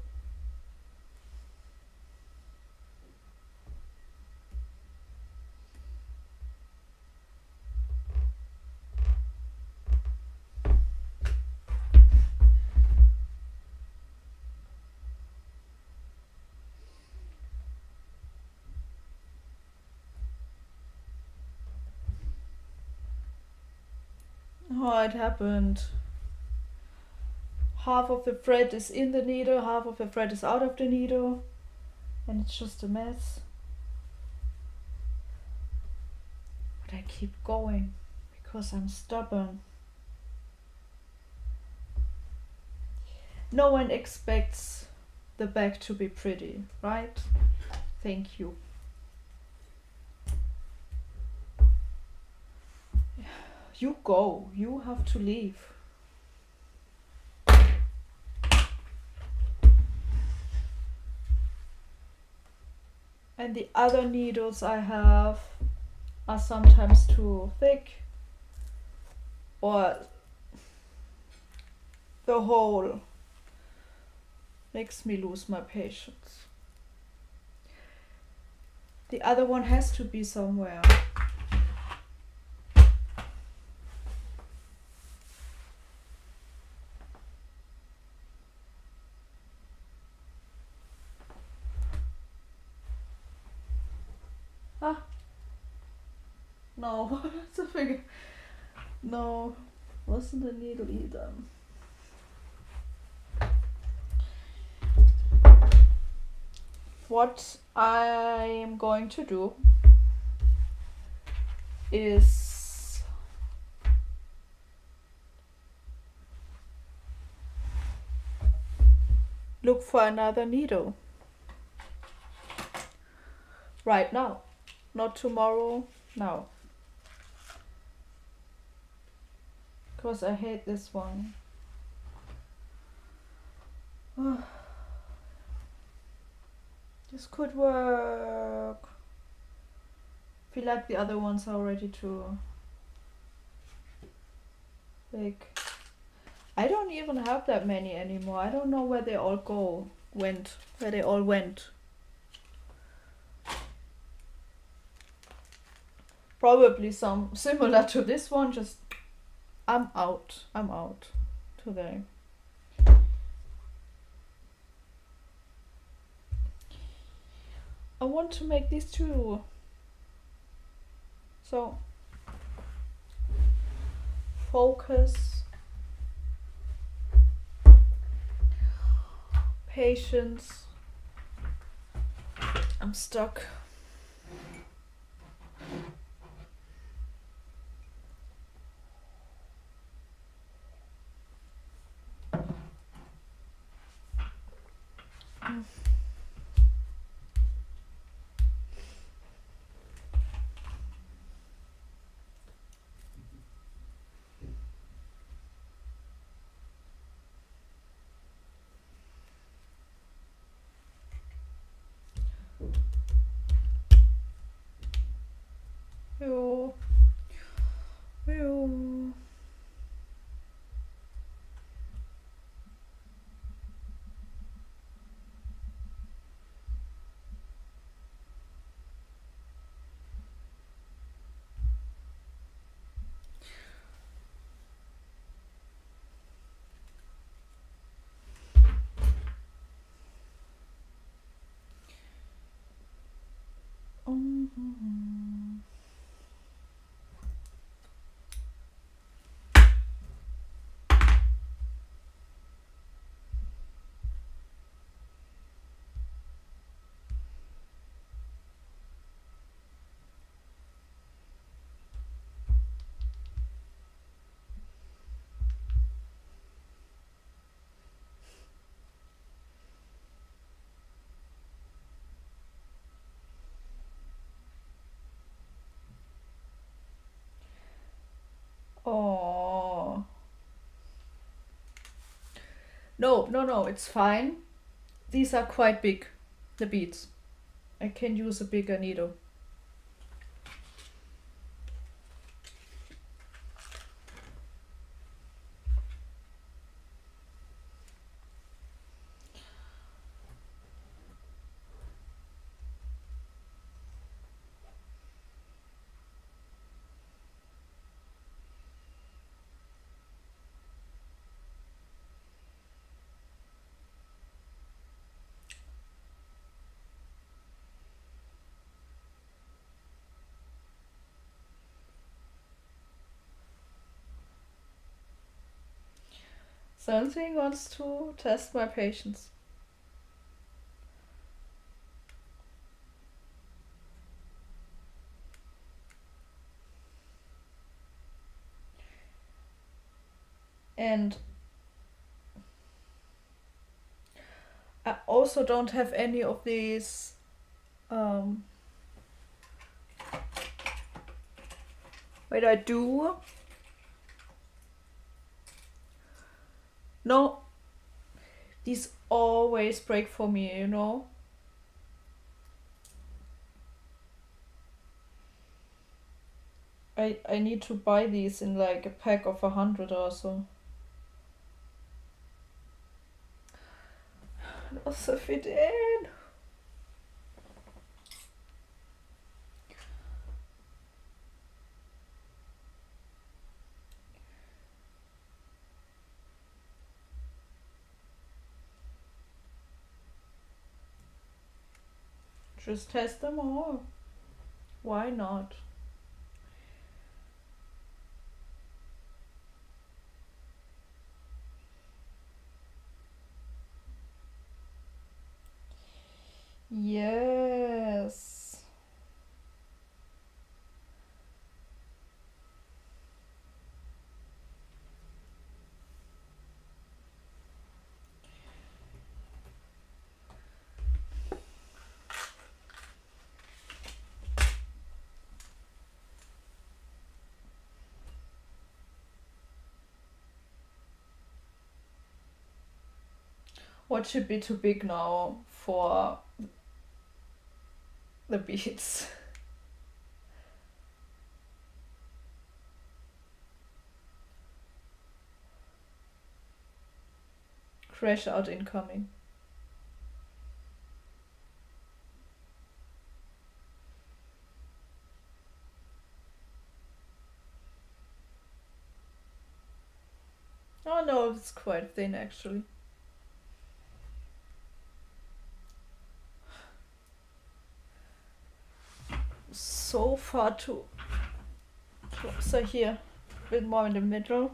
Oh, it happened. Half of the thread is in the needle, half of the thread is out of the needle, and it's just a mess. But I keep going because I'm stubborn. No one expects the bag to be pretty, right? Thank you. You go. You have to leave. And the other needles I have are sometimes too thick, or the hole makes me lose my patience. The other one has to be somewhere. Ah, no, it's a figure. No, wasn't a needle either. What I am going to do is look for another needle right now, not tomorrow, now, because I hate this one. This could work. Feel like the other ones are already too big. I don't even have that many anymore. I don't know where they all went. Probably some similar to this one, just I'm out today. I want to make these two. So focus, patience. I'm stuck. Ew. Ew. Oh. No, it's fine. These are quite big, the beads. I can use a bigger needle. Something wants to test my patience. And I also don't have any of these wait, I do. No, these always break for me, you know? I need to buy these in like a pack of 100 or so. Also fit in. Just test them all. Why not? Yes. What should be too big now for the beads? Crash out incoming. Oh no, it's quite thin actually. So far too closer here. A bit more in the middle.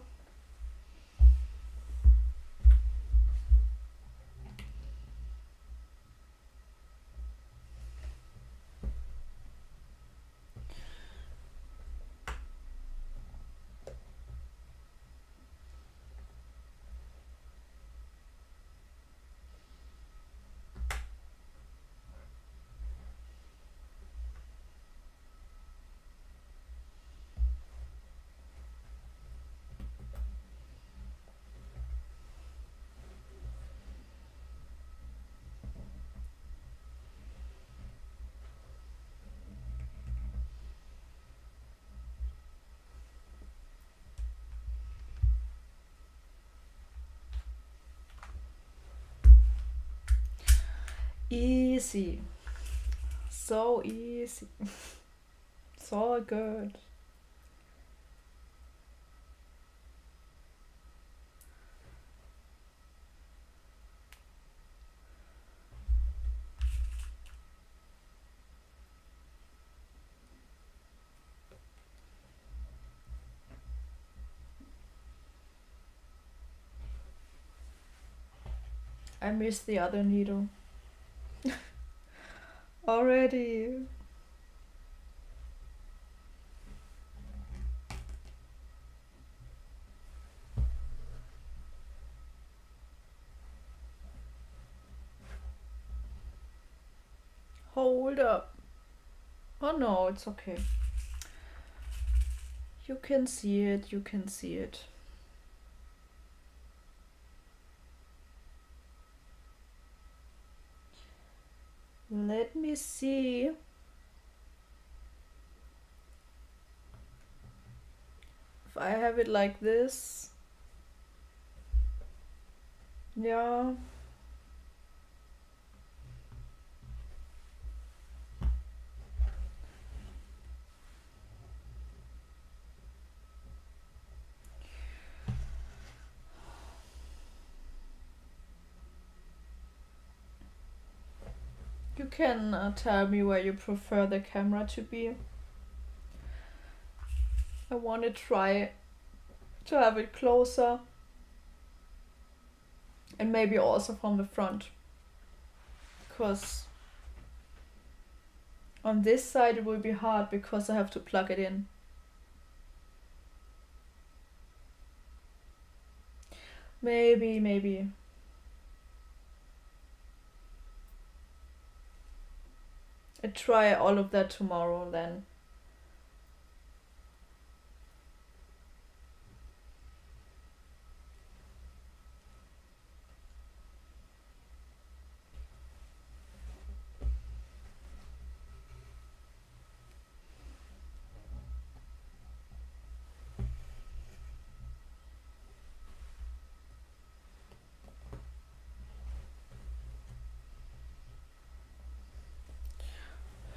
Easy. So easy. So good. I missed the other needle. Already. Hold up. Oh no, it's okay. You can see it, you can see it. Let me see. If I have it like this. Yeah. You can tell me where you prefer the camera to be. I want to try to have it closer. And maybe also from the front, because on this side it will be hard because I have to plug it in. Maybe. I try all of that tomorrow then.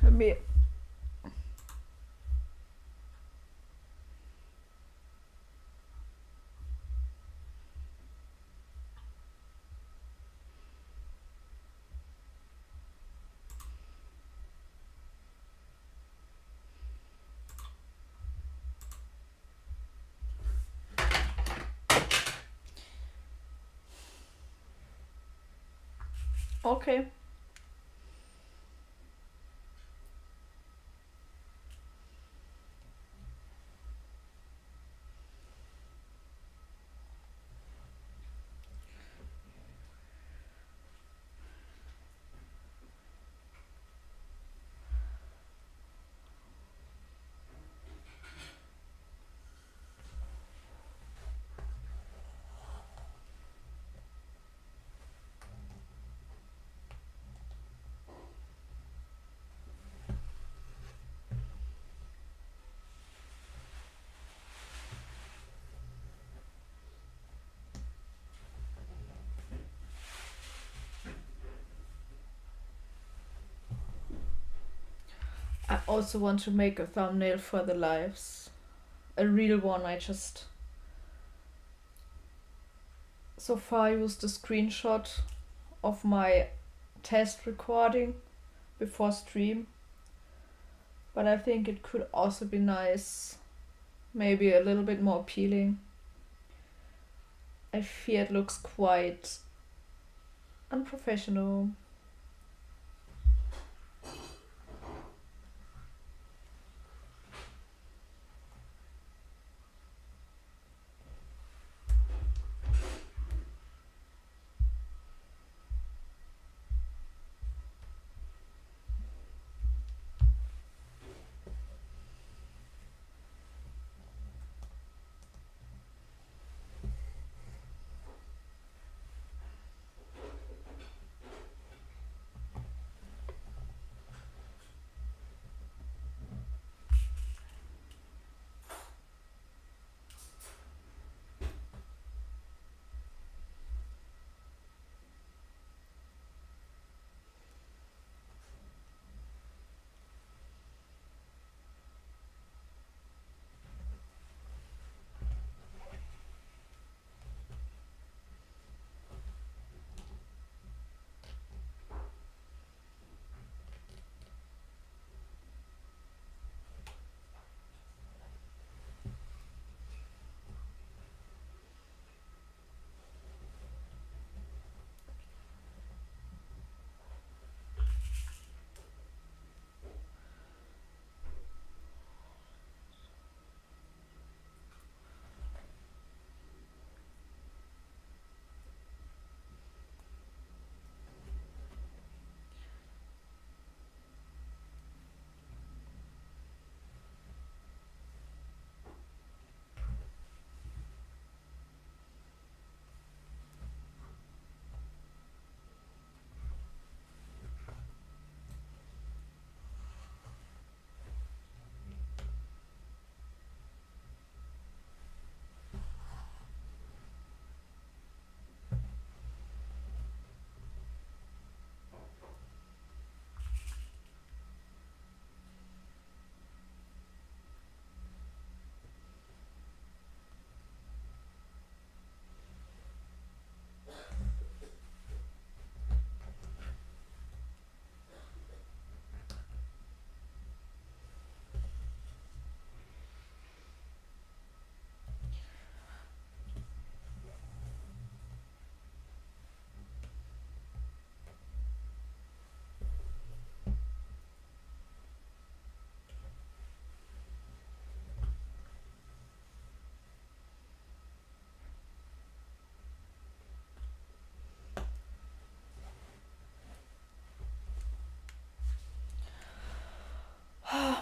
Let me. Okay. I also want to make a thumbnail for the lives. A real one. I just so far used a screenshot of my test recording before stream. But I think it could also be nice, maybe a little bit more appealing. I fear it looks quite unprofessional.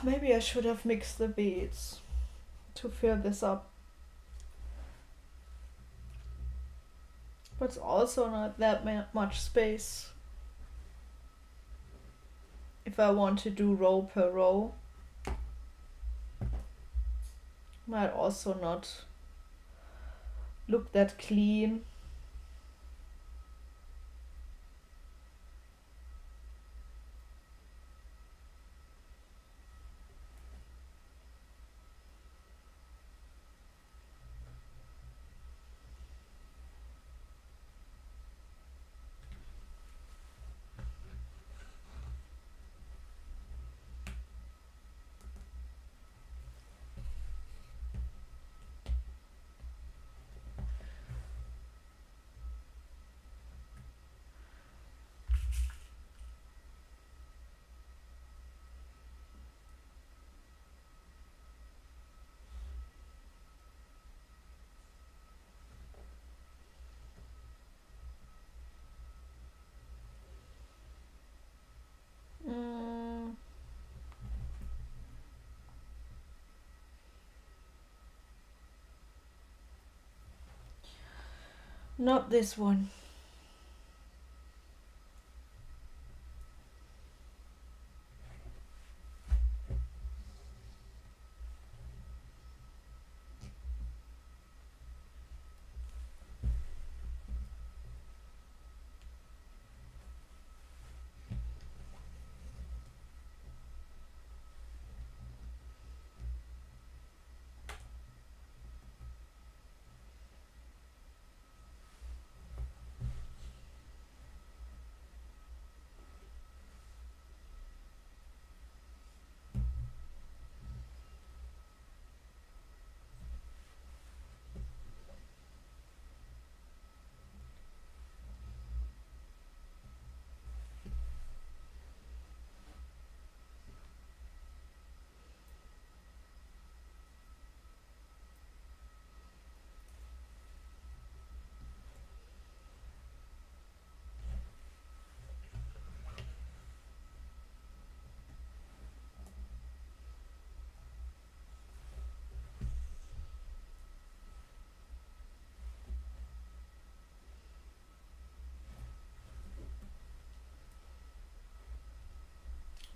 Maybe I should have mixed the beads to fill this up. But it's also not that much space if I want to do row per row. Might also not look that clean. Not this one.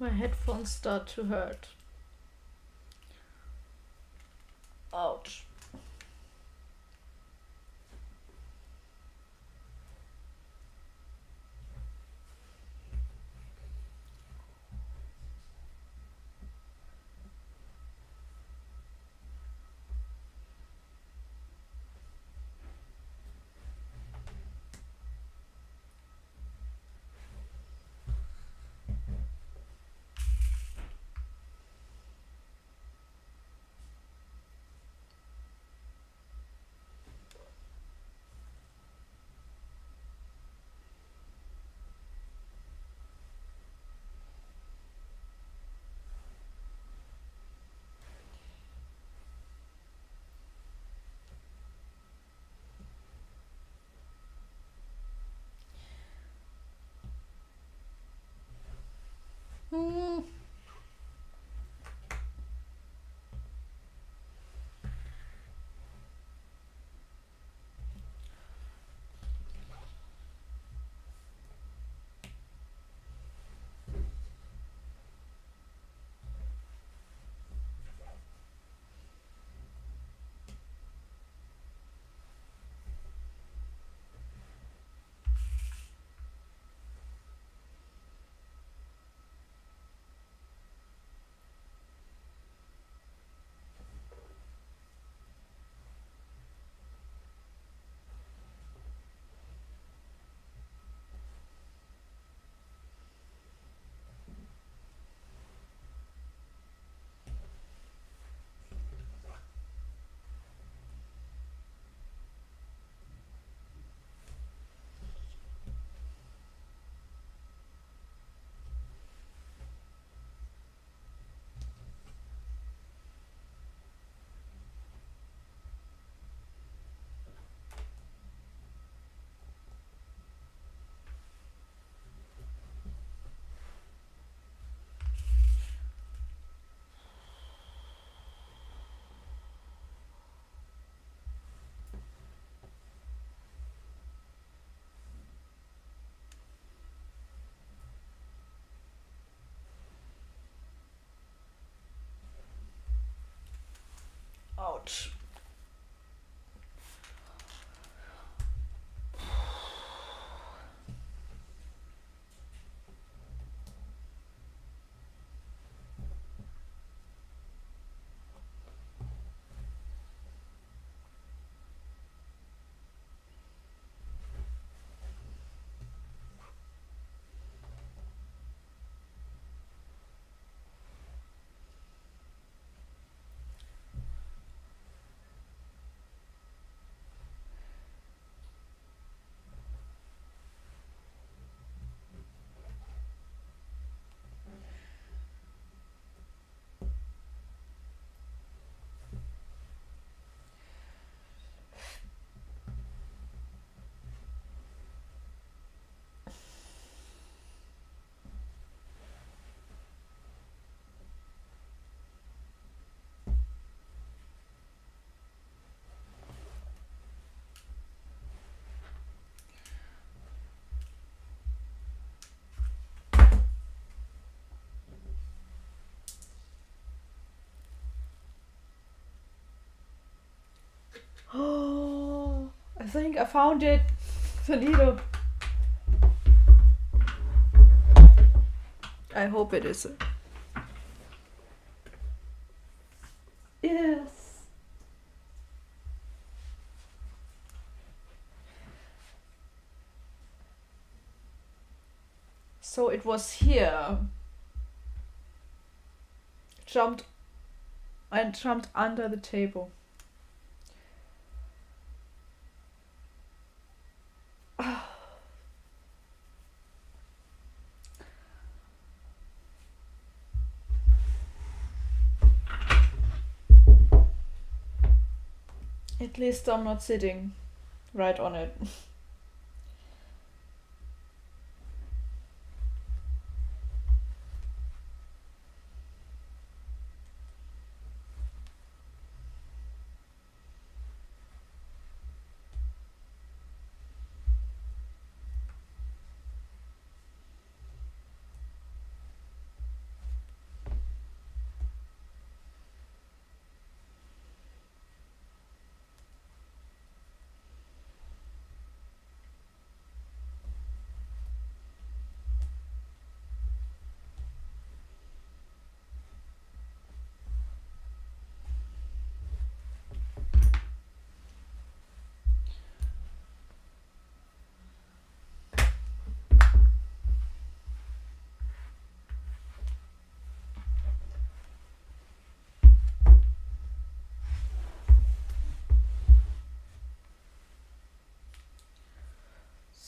My headphones start to hurt. Ouch. Ouch. Oh, I think I found it. The needle. I hope it is. Yes. So it was here. I jumped under the table. At least I'm not sitting right on it.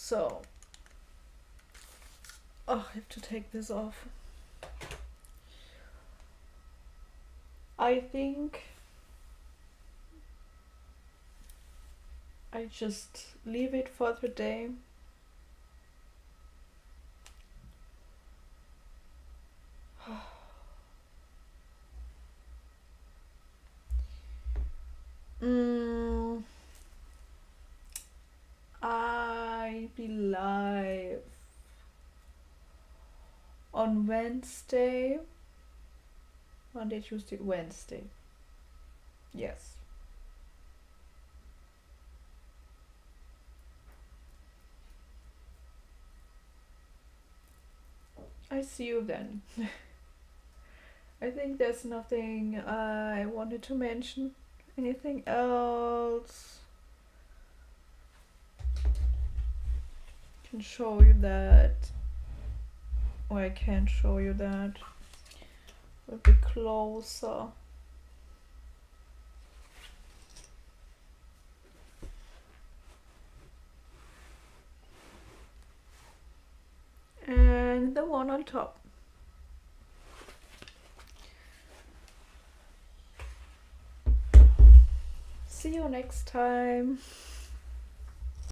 So, oh, I have to take this off. I think I just leave it for the day. I be live on Wednesday. Monday, Tuesday, Wednesday. Yes. I see you then. I think there's nothing I wanted to mention. Anything else? Can show you that. Or I can't show you that. A bit closer. And the one on top. See you next time.